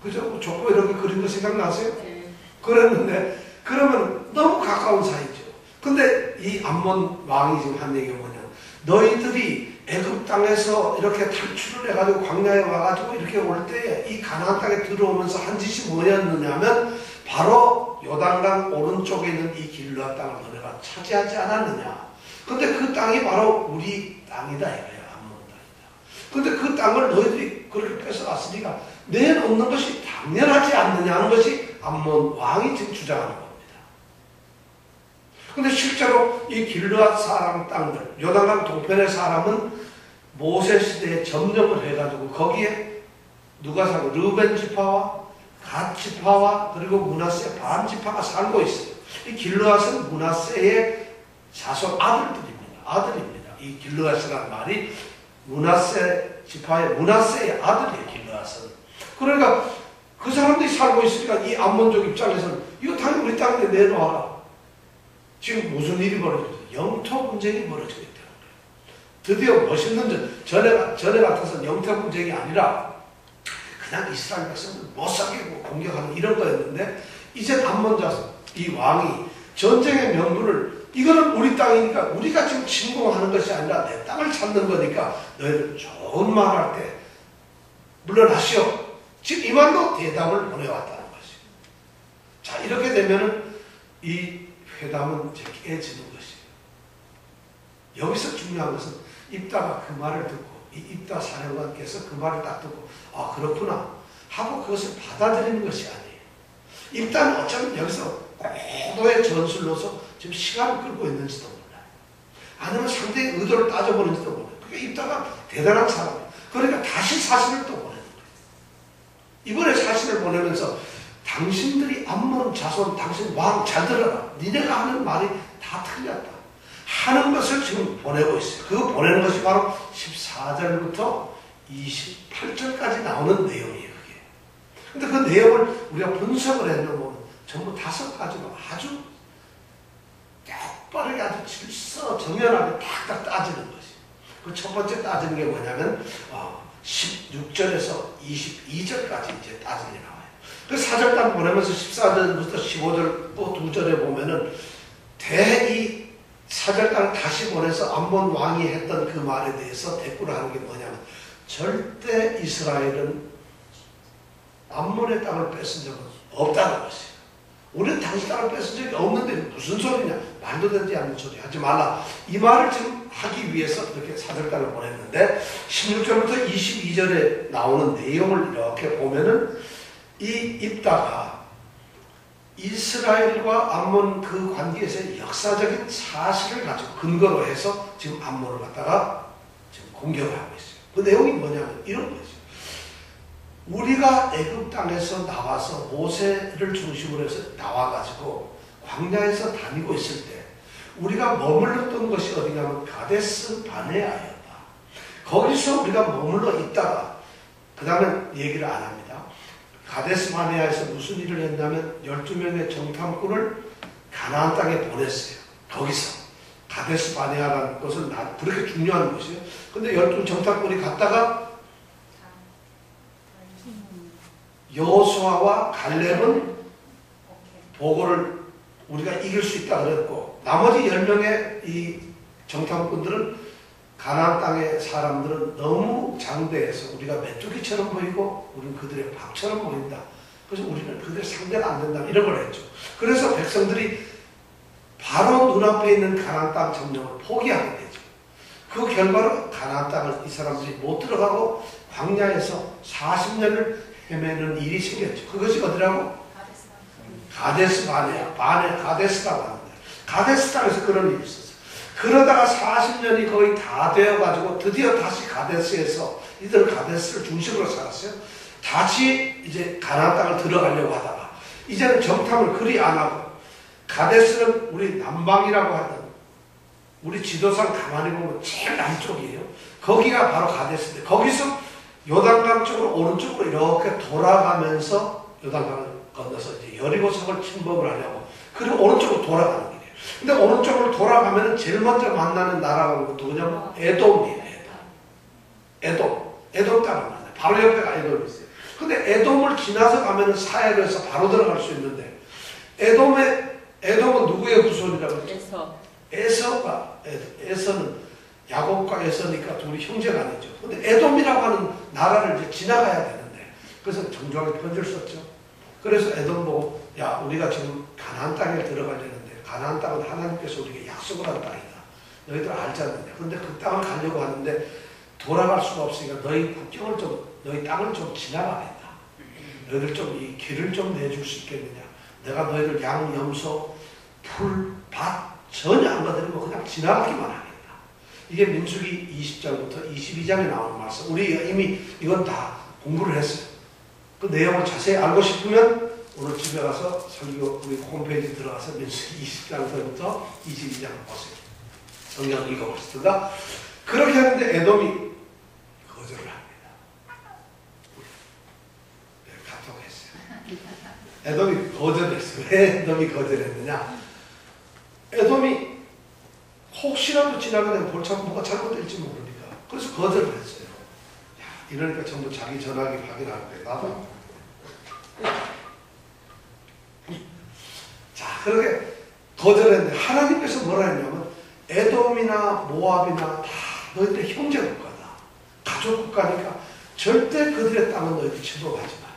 그죠? 조카 이렇게 그린 거 생각나세요? 네. 그랬는데 그러면 너무 가까운 사이죠. 근데 이 암몬 왕이 지금 한 얘기가 뭐냐? 너희들이 애굽 땅에서 이렇게 탈출을 해가지고 광야에 와가지고 이렇게 올 때 이 가나안 땅에 들어오면서 한 짓이 뭐였느냐면 바로 요단강 오른쪽에 있는 이 길르앗 땅을 너네가 차지하지 않았느냐. 근데 그 땅이 바로 우리 땅이다 이거야. 암몬 땅이다. 근데 그 땅을 너희들이 그렇게 뺏어갔으니까 내놓는 것이 당연하지 않느냐는 것이 암몬 왕이 지금 주장하는 겁니다. 근데 실제로 이 길르앗 사람 땅들, 요단강 동편의 사람은 모세 시대에 점령을 해가지고 거기에 누가 살고 르벤 지파와 갓 지파와 그리고 므낫세 반 지파가 살고 있어요. 이 길르앗은 므낫세의 자손 아들입니다. 이 길르앗이라는 말이 므낫세 지파의 므낫세의 아들이에요. 길르앗은. 그러니까 그 사람들이 살고 있으니까 이 암몬족 입장에서는 이거 당연히 우리 땅에 내놓아라. 지금 무슨 일이 벌어지죠? 영토 분쟁이 벌어지고 있다는 거예요. 드디어 멋있는 전에 같아서는 영토 분쟁이 아니라 그냥 이스라엘 백성들 못 살게 공격하는 이런 거였는데 이제 암몬 자손 이 왕이 전쟁의 명분을 이거는 우리 땅이니까 우리가 지금 침공하는 것이 아니라 내 땅을 찾는 거니까 너희들 좋은 말 할 때 물러나시오. 지금 이 말로 대답을 보내왔다는 것이에요. 자, 이렇게 되면은 이 회담은 이제 깨지는 것이에요. 여기서 중요한 것은 입다가 그 말을 듣고 이 입다 사령관께서 그 말을 딱 듣고 아 그렇구나 하고 그것을 받아들이는 것이 아니에요. 입다는 어쩌면 여기서 고도의 전술로서 지금 시간을 끌고 있는지도 몰라요. 아니면 상대의 의도를 따져보는지도 몰라요. 그러니까 입다가 대단한 사람이에요. 그러니까 다시 사신을 또 보내는 거예요. 이번에 사신을 보내면서 당신들이 암몬 자손 당신 왕 잘 들어라. 니네가 하는 말이 다 틀렸다 하는 것을 지금 보내고 있어요. 그거 보내는 것이 바로 14절부터 28절까지 나오는 내용이에요. 그게. 근데 그 내용을 우리가 분석을 해놓으면 전부 5가지로 아주 똑바르게 아주 질서정연하게 탁탁 따지는 것이. 그 첫 번째 따지는 게 뭐냐면 16절에서 22절까지 이제 따지는 게 나와요. 그 4절단 보내면서 14절부터 15절 또 2절에 보면은 이 4절단을 다시 보내서 암몬 왕이 했던 그 말에 대해서 대꾸를 하는 게 뭐냐면 절대 이스라엘은 암몬의 땅을 뺏은 적은 없다는 것이에요. 우리는 당신 땅을 뺏은 적이 없는데 무슨 소리냐. 말도 되지 않는 소리 하지 말라. 이 말을 지금 하기 위해서 이렇게 4절단을 보냈는데 16절부터 22절에 나오는 내용을 이렇게 보면은 이 입다가 이스라엘과 암몬 그 관계에서의 역사적인 사실을 가지고 근거로 해서 지금 암몬을 갖다가 지금 공격을 하고 있어요. 그 내용이 뭐냐면 이런 거죠. 우리가 애굽 땅에서 나와서 모세를 중심으로 해서 나와가지고 광야에서 다니고 있을 때 우리가 머물렀던 것이 어디냐면 가데스 바네아였다. 거기서 우리가 머물러 있다가 그 다음에 얘기를 안 합니다. 가데스 바네아에서 무슨 일을 했냐면 12명의 정탐꾼을 가나안 땅에 보냈어요. 거기서 가데스 바네아라는 것은 그렇게 중요한 것이에요. 근데 12 정탐꾼이 갔다가 여호수아와 갈렙은 보고를 우리가 이길 수 있다 그랬고 나머지 10명의 이 정탐꾼들은 가나안 땅의 사람들은 너무 장대해서 우리가 메뚜기처럼 보이고 우리는 그들의 밥처럼 보인다. 그래서 우리는 그들의 상대가 안 된다. 이런 걸 했죠. 그래서 백성들이 바로 눈앞에 있는 가나안 땅 점령을 포기하게 되죠. 그 결과로 가나안 땅을 이 사람들이 못 들어가고 광야에서 40년을 헤매는 일이 생겼죠. 그것이 어디라고? 가데스 바네아. 가데스라고 하는데 가데스 땅에서 그런 일이 있었어요. 그러다가 40년이 거의 다 되어가지고 드디어 다시 가데스에서 이들 가데스를 중심으로 살았어요. 다시 이제 가나안 땅을 들어가려고 하다가 이제는 정탐을 그리 안 하고 가데스는 우리 남방이라고 하던 우리 지도상 가만히 보면 제일 남쪽이에요. 거기가 바로 가데스인데 거기서 요단강 쪽으로 오른쪽으로 이렇게 돌아가면서 요단강을 건너서 이제 여리고성을 침범을 하려고 그리고 오른쪽으로 돌아가는 길이에요. 근데 오른쪽으로 돌아가면 제일 먼저 만나는 나라가 누구냐면 에돔이에요. 에돔 땅을 만나요. 바로 옆에가 에돔이 있어요. 근데 에돔을 지나서 가면 사해로 해서 바로 들어갈 수 있는데 에돔은 누구의 후손이라고 했죠? 에서는 야곱과 에서니까 둘이 형제가 아니죠. 근데 에돔이라고 하는 나라를 이제 지나가야 되는데 그래서 정중하게 편지를 썼죠. 그래서 에돔 보고 야 우리가 지금 가나안 땅에 들어가려는데 가나안 땅은 하나님께서 우리에게 약속을 한 땅이다. 너희들 알지 않느냐. 근데 그 땅을 가려고 하는데 돌아갈 수가 없으니까 너희 땅을 좀 지나가겠다. 너희들 좀 이 길을 좀 내줄 수 있겠느냐. 내가 너희들 양, 염소, 풀, 밭 전혀 안 건드리고 그냥 지나가기만 하겠다. 이게 민수기 20장부터 22장에 나오는 말씀. 우리 이미 이건 다 공부를 했어요. 그 내용을 자세히 알고 싶으면 오늘 집에 가서 설교 우리 홈페이지 들어가서 민수기 20장부터 22장을 보세요. 성경 읽어보시다가 그렇게 하는데 에돔이 거절을 합니다. 카톡했어요. 에돔이 거절했어요. 왜 에돔이 거절했느냐? 에돔이 혹시라도 지나게 되면 골차고 뭐가 잘못될지 모르니까 그래서 거절을 했어요. 야, 이러니까 전부 자기 전화기 확인하는데 나도 자 그렇게 거절했는데 하나님께서 뭐라 했냐면 에돔이나 모압이나 다 너희들의 형제 국가다. 가족 국가니까 절대 그들의 땅은 너희들 침범하지 마라.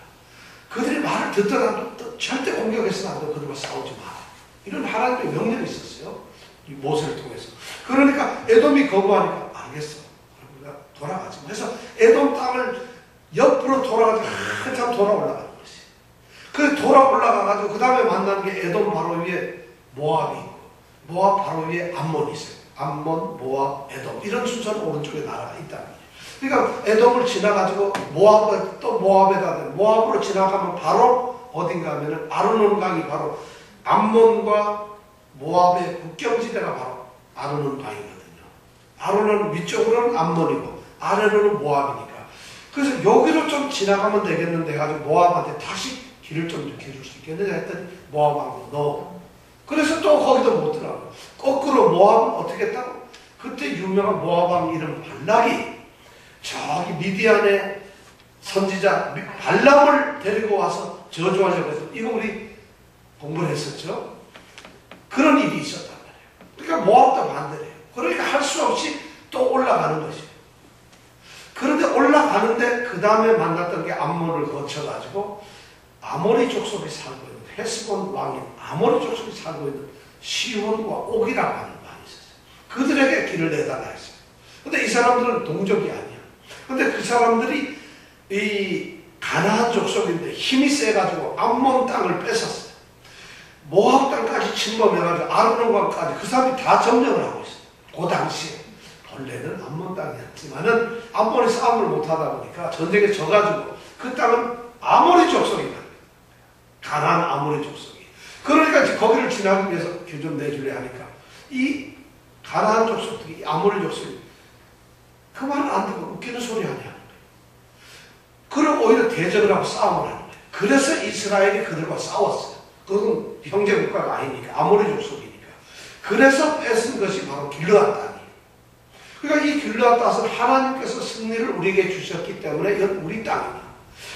그들의 말을 듣더라도 절대 공격해서는 안 되고 그들과 싸우지 마라. 이런 하나님의 명령이 있었어요. 이 모세를 통해서. 그러니까 에돔이 거부하니까 알겠어. 우리가 돌아가지. 그래서 에돔 땅을 옆으로 돌아가지고 한참 돌아 올라가는 것이. 그래서 돌아 올라가가지고 그 다음에 만나는 게 에돔 바로 위에 모압이 있고 모압 바로 위에 암몬이 있어요. 암몬, 모압, 에돔 이런 순서는 오른쪽에 나라가 있다는 거예요. 그러니까 에돔을 지나가지고 모압을 또 모압으로 지나가면 바로 어딘가 하면은 아르논 강이 바로 암몬과 모압의 국경지대가 바로 아르논 강이거든요. 아르논 위쪽으로는 암몬이고 아래로는 모압이니까. 그래서 여기로 좀 지나가면 되겠는데 가지고 모압한테 다시 길을 좀 이렇게 해줄 수 있겠느냐 했더니 모압하고 너. 그래서 또 거기도 못 들어가고 거꾸로 모압은 어떻게 했다고? 그때 유명한 모압왕 이름 발락이 저기 미디안의 선지자 발람을 데리고 와서 저주하려고 해서 이거 우리 공부를 했었죠. 그런 일이 있었단 말이에요. 그러니까 모압도 반대래요. 그러니까 할 수 없이 또 올라가는 것이에요. 그런데 올라가는데 그 다음에 만났던 게 암몬을 거쳐가지고 아모리 족속이 살고 있는 헤스본 왕인 아모리 족속이 살고 있는 시온과 옥이라고 하는 왕이 있었어요. 그들에게 길을 내달라 했어요. 근데 이 사람들은 동족이 아니야. 근데 그 사람들이 이 가나안 족속인데 힘이 세가지고 암몬 땅을 뺏었어요. 모압 땅까지 침범해가지고 아르논강까지 그 사람이 다 점령을 하고 있어요. 그 당시에 본래는 암몬 땅이었지만은 암몬이 싸움을 못하다 보니까 전쟁에 져가지고 그 땅은 아모리 족속이다. 가나안 아모리 족속이. 그러니까 이제 거기를 지나기 위해서 길 좀 내주려 하니까 이 가나안 족속들이 이 아모리 족속이 그 말은 안 듣고 웃기는 소리 하냐 하는 거예요. 그리고 오히려 대적을 하고 싸움을 하는 거예요. 그래서 이스라엘이 그들과 싸웠어요. 그건 형제 국가가 아니니까 아모리 족속이니까. 그래서 뺏은 것이 바로 길르앗 땅이에요. 그러니까 이 길르앗 땅은 하나님께서 승리를 우리에게 주셨기 때문에 이건 우리 땅이다.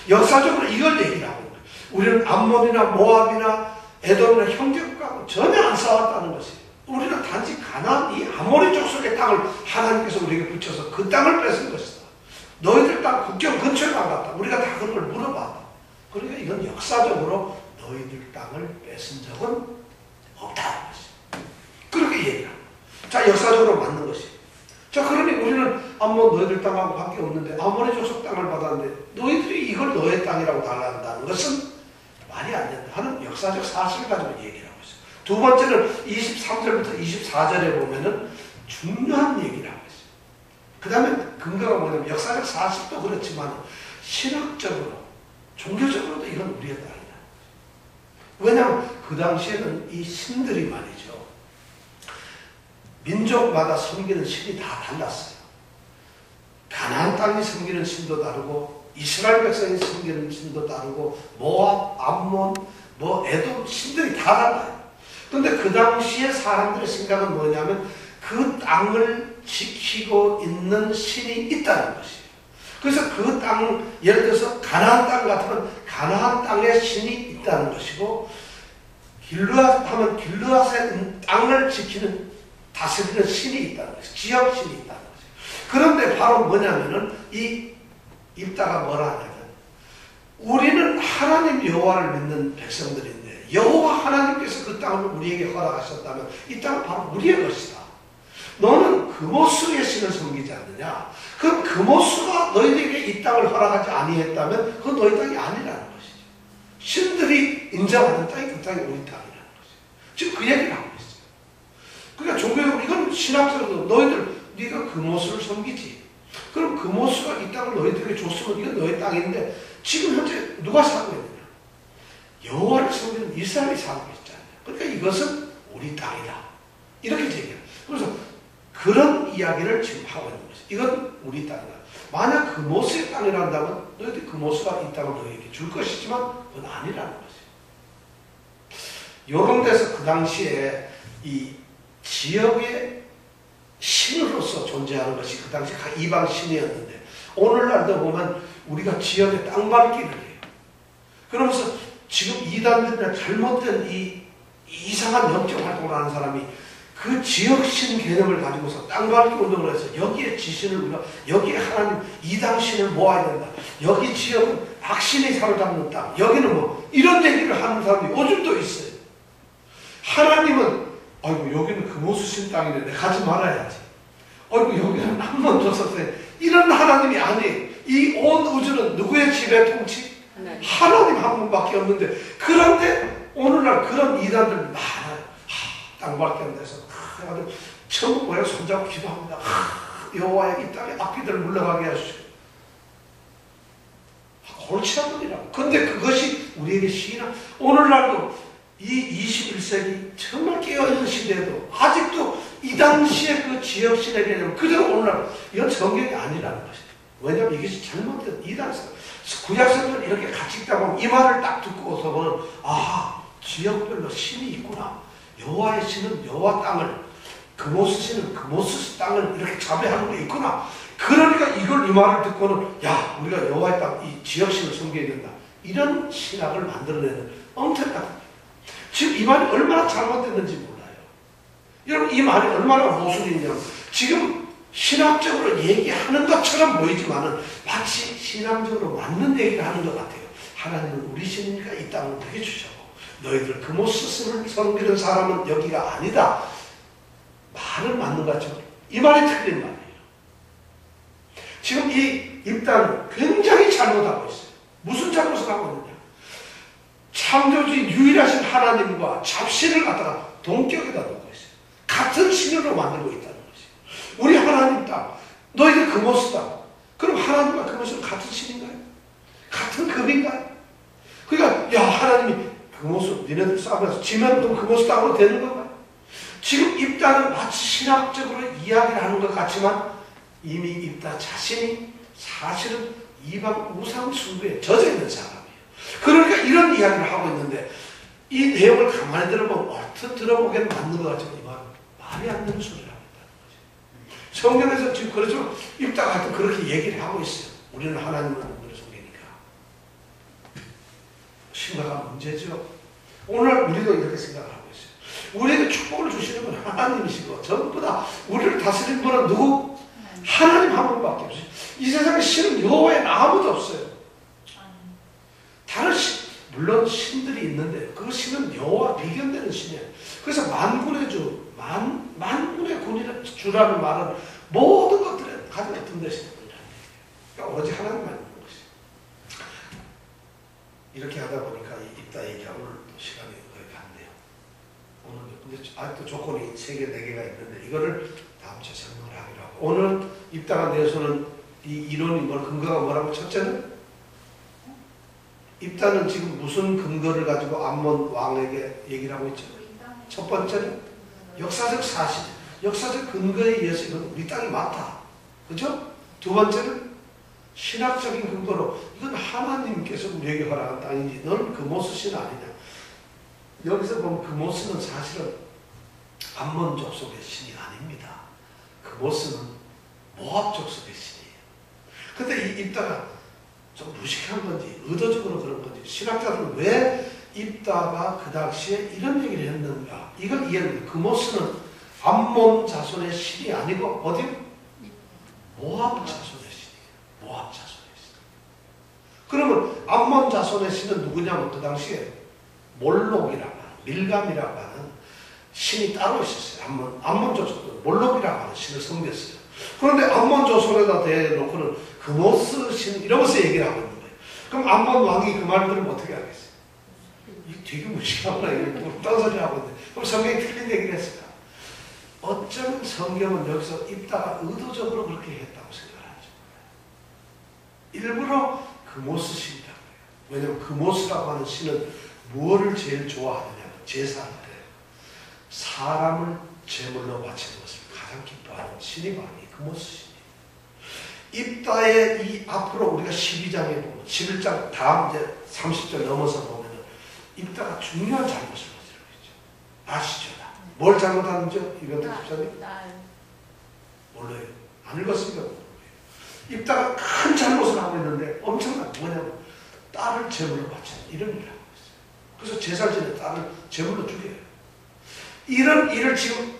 역사적으로 이걸 얘기를 하고 있는 거예요. 우리는 암몬이나 모압이나 에돔이나 형제 국가하고 전혀 안 싸웠다는 것이에요. 우리는 단지 가나안 이 아모리 족속의 땅을 하나님께서 우리에게 붙여서 그 땅을 뺏은 것이다. 너희들 땅 국경 근처에 안 갔다. 우리가 다 그런 걸 물어봤다. 그러니까 이건 역사적으로 너희들 땅을 뺏은 적은 없다는 것이에요. 그렇게 얘기를 합니다. 자, 역사적으로 맞는 것이에요. 자, 그러니 우리는 암몬 너희들 땅하고 밖에 없는데 아모리 족속 땅을 받았는데 너희들이 이걸 너의 땅이라고 달라한다는 것은 말이 안 된다 하는 역사적 사실을 가지고 얘기를 하고 있어요. 두 번째는 23절부터 24절에 보면은 중요한 얘기를 하고 있어요. 그 다음에 근거가 뭐냐면 역사적 사실도 그렇지만 신학적으로 종교적으로도 이건 우리의 땅이다. 왜냐하면 그 당시에는 이 신들이 말이죠. 민족마다 섬기는 신이 다 달랐어요. 가나안 땅이 섬기는 신도 다르고 이스라엘 백성이 섬기는 신도 다르고 모압, 암몬, 에돔 신들이 다 달라요. 그런데 그 당시에 사람들의 생각은 뭐냐면 그 땅을 지키고 있는 신이 있다는 것이에요. 그래서 그 땅, 예를 들어서 가나안 땅 같으면 가나안 땅에 신이 있다는 것이고 길르앗 하면 길르앗의 땅을 지키는 다스리는 신이 있다는 것이에요. 지역 신이 있다는 것이에요. 그런데 바로 뭐냐면은 이 입다가 뭐라 하냐면 우리는 하나님 여호와를 믿는 백성들인데 여호와 하나님께서 그 땅을 우리에게 허락하셨다면 이 땅은 바로 우리의 것이다. 너는 그모스의 신을 섬기지 않느냐? 그럼 그모스가 너희에게 이 땅을 허락하지 아니했다면 그건 너희 땅이 아니라는 것이죠. 신들이 인정하는 땅이 그 땅이 우리 땅이라는 것이죠. 지금 그 얘기를 하고 있어요. 그러니까 종교적으로 이건 신학적으로 너희들 네가 그모스를 섬기지. 그럼 그모스가 이 땅을 너희들에게 줬으면 이건 너희 땅인데 지금 현재 누가 살고 있느냐? 여호와를 섬기는 이스라엘이 살고 있잖아요. 그러니까 이것은 우리 땅이다. 이렇게 얘기해요. 그래서 그런 이야기를 지금 하고 있는 것이죠. 이건 우리 땅이다. 만약 그모스의 땅이란다면 너희들 그모스가 이 땅을 너희에게 줄 것이지만 그건 아니라는 것이죠. 이런 데서 그 당시에 이 지역의 신으로서 존재하는 것이 그 당시 이방 신이었는데 오늘날도 보면 우리가 지역에 땅밟기를 해요. 그러면서 지금 이단들이나 잘못된 이 이상한 영적 활동을 하는 사람이 그 지역신 개념을 가지고서 땅밟기 운동을 해서 여기에 지신을 우리가 여기에 하나님 이당 신을 모아야 된다. 여기 지역은 악신이 사로잡는 땅. 여기는 뭐 이런 얘기를 하는 사람이 요즘도 있어요. 하나님은 아이고 여기는 금오수신 땅인데 내가 가지 말아야지. 아이고 여기는 한번 줬었어요. 이런 하나님이 아니에요. 이 온 우주는 누구의 지배 통치? 하나님 한 분밖에 없는데 그런데 오늘날 그런 이단들 많아요. 땅밖에 안 돼서 그래가지고 천국 보여 손잡고 기도합니다. 여호와의 이 땅에 악귀들을 물러가게 하시오. 골치 아픈 일이라고. 근데 그것이 우리에게 신앙. 오늘날도 이 21세기 정말 깨어있는 시대에도 아직도 이 당시에 그 지역신의 개념 그대로 오늘날 이건 성경이 아니라는 것이죠. 왜냐하면 이것이 잘못된 이단서. 구약성경을 이렇게 같이 읽다 보면 이 말을 딱 듣고서 보면 아 지역별로 신이 있구나. 여호와의 신은 여호와 땅을, 금오스 신은 금오스 땅을 이렇게 자배하는 게 있구나. 그러니까 이 말을 듣고는 야 우리가 여호와의 땅, 이 지역신을 섬겨야 된다. 이런 신학을 만들어내는 엄청난 지금 이 말이 얼마나 잘못됐는지 몰라요. 여러분 이 말이 얼마나 모순이냐면 지금 신학적으로 얘기하는 것처럼 보이지만은 마치 신앙적으로 맞는 얘기를 하는 것 같아요. 하나님은 우리 신이니까 이 땅을 우리에게 주셨고 너희들 금오스를 섬기는 사람은 여기가 아니다. 말은 맞는 것 같죠. 이 말이 틀린 말이에요. 지금 이 입단은 굉장히 잘못하고 있어요. 무슨 잘못을 하고 있느냐. 창조주인 유일하신 하나님과 잡신을 갖다가 동격에다 놓고 있어요. 같은 신으로 만들고 있다는 것이에요. 우리 하나님 땅, 너희들 금오스 땅. 그럼 하나님과 금오스는 같은 신인가요? 같은 급인가요? 그러니까 야 하나님이 금오스 니네들 싸우면서 지면 또 금오스 땅으로 되는 건가요? 지금 입다는 마치 신학적으로 이야기를 하는 것 같지만 이미 입다 자신이 사실은 이방 우상 숭배에 젖어 있는 사람이에요. 그러니까 이런 이야기를 하고 있는데 이 내용을 가만히 들어보면 얼핏 들어보기에는 맞는 것 같지만 이 말은 말이 안 되는 소리를 하고 있다는 거죠. 성경에서 지금 그렇죠. 입다가 하여튼 그렇게 얘기를 하고 있어요. 우리는 하나님을 못 섬기니까. 심각한 문제죠. 오늘 우리도 이렇게 생각을 하고 있어요. 우리에게 축복을 주시는 분 하나님이시고 전부 다 우리를 다스리는 분은 누구? 하나님 한 분밖에 없어요. 이 세상에 신은 여호와에는 아무도 없어요. 다른 신, 물론 신들이 있는데 그 신은 여호와 비견되는 신이에요. 그래서 만군의 주, 만군의 군이라는 주라는 말은 모든 것들에 가장 어떤 되시는 분이라는 얘기예요. 그러니까 오직 하나님만 있는 것이에요. 이렇게 하다 보니까 입다 얘기하고 오늘 또 시간이 거의 갔네요. 오늘 근데 아직도 조건이 3개, 4개가 있는데 이거를 다음 주에 설명을 하기로 하고 오늘 입다가 내서는 이 이론이 뭘 근거가 뭐라고 첫째는 입다는 지금 무슨 근거를 가지고 암몬 왕에게 얘기를 하고 있죠? 첫 번째는 역사적 사실, 역사적 근거에 의해서 이건 우리 땅이 맞다. 그죠? 두 번째는 신학적인 근거로 이건 하나님께서 우리에게 허락한 땅이지 너는 금오스 신 아니냐. 여기서 보면 금오스는 사실은 암몬 족속의 신이 아닙니다. 금오스는 모압 족속의 신이에요. 근데 이 입다가 좀 무식한 건지 의도적으로 그런 건지 신학자들은 왜 입다가 그 당시에 이런 얘기를 했는가 이걸 이해합니다. 금오스는 암몬 자손의 신이 아니고 어디? 모압 자손의 신이에요. 모압 자손의 신. 그러면 암몬 자손의 신은 누구냐면 그 당시에 몰록이라고 하는 밀감이라고 하는 신이 따로 있었어요. 암몬 조선도 몰록이라고 하는 신을 섬겼어요. 그런데 암몬 조선에다 대놓고는 금오스 신 이러면서 얘기를 하고 있는 거예요. 그럼 암몬 왕이 그 말을 들으면 어떻게 하겠어요? 이게 되게 무식하구나. 이거 딴 소리 하고 있는데. 그럼 성경이 틀린 얘기를 했을까? 어쩌면 성경은 여기서 입다가 의도적으로 그렇게 했다고 생각하죠. 일부러 금오스 신이라고 해요. 왜냐하면 금오스라고 하는 신은 무엇을 제일 좋아하느냐면 제사할 때 사람을 제물로 바치는 것을 가장 기뻐하는 신이 바로 이 금오스 신이에요. 입다의 이 앞으로 우리가 12장에 보면 11장 다음 이제 30절 넘어서 보면은 입다가 중요한 잘못을 저지르고 있죠. 아시죠? 뭘 잘못하는지요? 이병대 집사님? 몰라요. 안 읽었으니까 모르고요. 입다가 큰 잘못을 하고 있는데 엄청난 뭐냐면 딸을 제물로 바치는 이런 일을 하고 있어요. 그래서 제살 지내 딸을 제물로 죽여요. 이런 일을 지금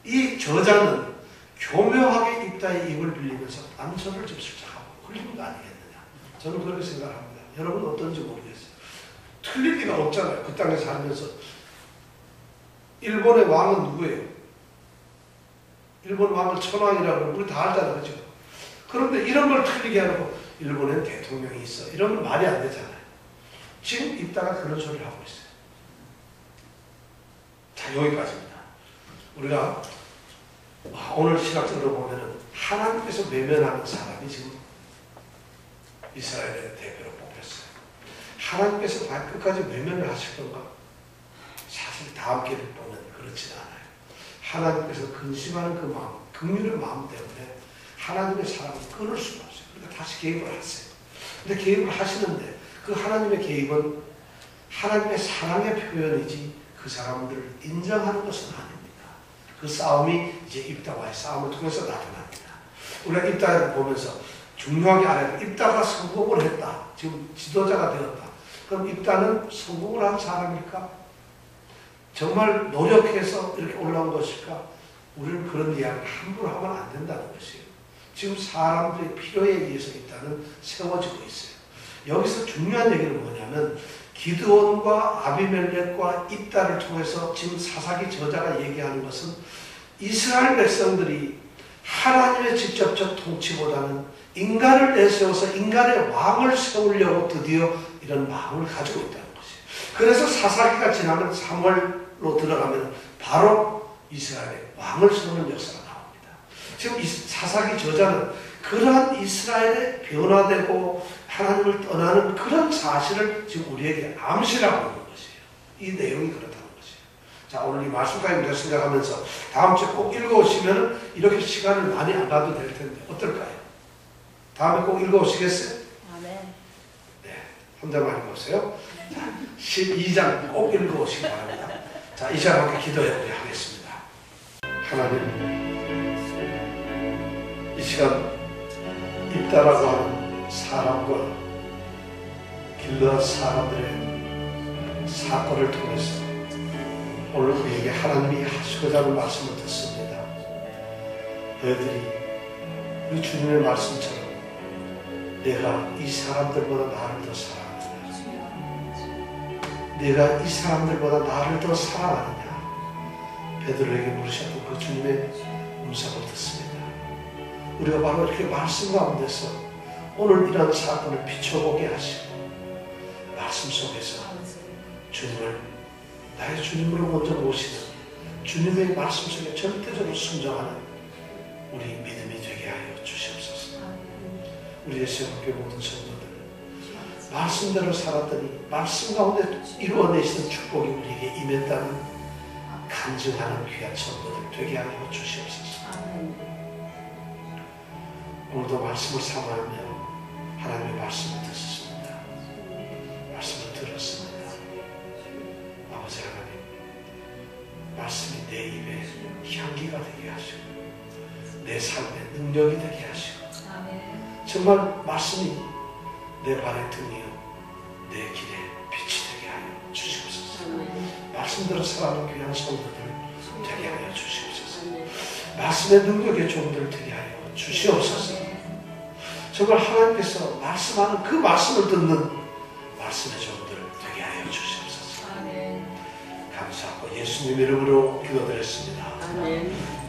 이 저자는 교묘하게 입다의 입을 빌리면서 안전을 좀 설정하고 흘린 거 아니겠느냐. 저는 그렇게 생각합니다. 여러분 어떤지 모르겠어요. 틀릴 리가 없잖아요. 그 땅에 살면서. 일본의 왕은 누구예요? 일본 왕을 천왕이라고 우리 다 알잖아요. 그죠? 그런데 이런 걸 틀리게 하고 일본엔 대통령이 있어. 이런 건 말이 안 되잖아요. 지금 입다가 그런 소리를 하고 있어요. 자, 여기까지입니다. 우리가 오늘 신학적으로 보면은 하나님께서 외면하는 사람이 지금 이스라엘의 대표로 뽑혔어요. 하나님께서 과연 끝까지 외면을 하실 건가? 사실 다음 기를 보면 그렇지는 않아요. 하나님께서 근심하는 그 마음, 긍휼의 마음 때문에 하나님의 사람을 끊을 수가 없어요. 그러니까 다시 개입을 하세요. 근데 개입을 하시는데 그 하나님의 개입은 하나님의 사랑의 표현이지 그 사람들을 인정하는 것은 아닙니다. 그 싸움이 이제 입다와의 싸움을 통해서 나타납니다. 우리가 입다를 보면서 중요하게 알아야 돼요. 입다가 성공을 했다. 지금 지도자가 되었다. 그럼 입다는 성공을 한 사람일까? 정말 노력해서 이렇게 올라온 것일까? 우리는 그런 이야기를 함부로 하면 안 된다는 것이에요. 지금 사람들의 필요에 의해서 입다는 세워지고 있어요. 여기서 중요한 얘기는 뭐냐면 기드온과 아비멜렉과 입다를 통해서 지금 사사기 저자가 얘기하는 것은 이스라엘 백성들이 하나님의 직접적 통치보다는 인간을 내세워서 인간의 왕을 세우려고 드디어 이런 마음을 가지고 있다는 것이에요. 그래서 사사기가 지나면 3월로 들어가면 바로 이스라엘의 왕을 세우는 역사가 나옵니다. 지금 이 사사기 저자는 그러한 이스라엘의 변화되고 하나님을 떠나는 그런 사실을 지금 우리에게 암시라고 하는 것이에요. 이 내용이 그렇다는 것이에요. 자, 오늘 이 말씀까지 우리가 생각하면서 다음 주에 꼭 읽어오시면 이렇게 시간을 많이 안 가도 될 텐데 어떨까요? 다음에 꼭 읽어오시겠어요? 아멘. 네, 혼자만 읽어오세요. 자, 12장 꼭 읽어오시기 바랍니다. 자, 이 시간 함께 기도해보려 하겠습니다. 하나님, 이 시간 입다라고 하는 사람과 길르앗 사람들의 사건을 통해서 오늘 우리에게 하나님이 하시고자 하는 말씀을 듣습니다. 너희들이 그 주님의 말씀처럼 내가 이 사람들보다 나를 더 사랑하느냐, 내가 이 사람들보다 나를 더 사랑하느냐, 베드로에게 물으셨던 그 주님의 음성을 듣습니다. 우리가 바로 이렇게 말씀 가운데서 오늘 이런 사건을 비춰보게 하시고 말씀 속에서 주님을 나의 주님으로 먼저 모시는 주님의 말씀 속에 절대적으로 순종하는 우리 믿음이 되게 하여 주시옵소서. 우리의 세상교회 모든 성도들 말씀대로 살았더니 말씀 가운데 이루어내시는 축복이 우리에게 임했다는 간증하는 귀한 성도들 되게 하여 주시옵소서. 오늘도 말씀을 삼아하며 하나님의 말씀을 듣습니다. 말씀을 들었습니다. 아버지 하나님, 말씀이 내 입에 향기가 되게 하시고 내 삶의 능력이 되게 하시고 정말 말씀이 내 발의 등이요 내 길에 빛이 되게 하여 주시옵소서. 말씀대로 살아가는 귀한 성도들 되게 하여 주시옵소서. 말씀의 능력의 종들 되게 하여 주시옵소서. 정말 하나님께서 말씀하는 그 말씀을 듣는 말씀의 종들 되게 하여 주시옵소서. 감사하고 예수님 이름으로 기도드렸습니다. 아멘.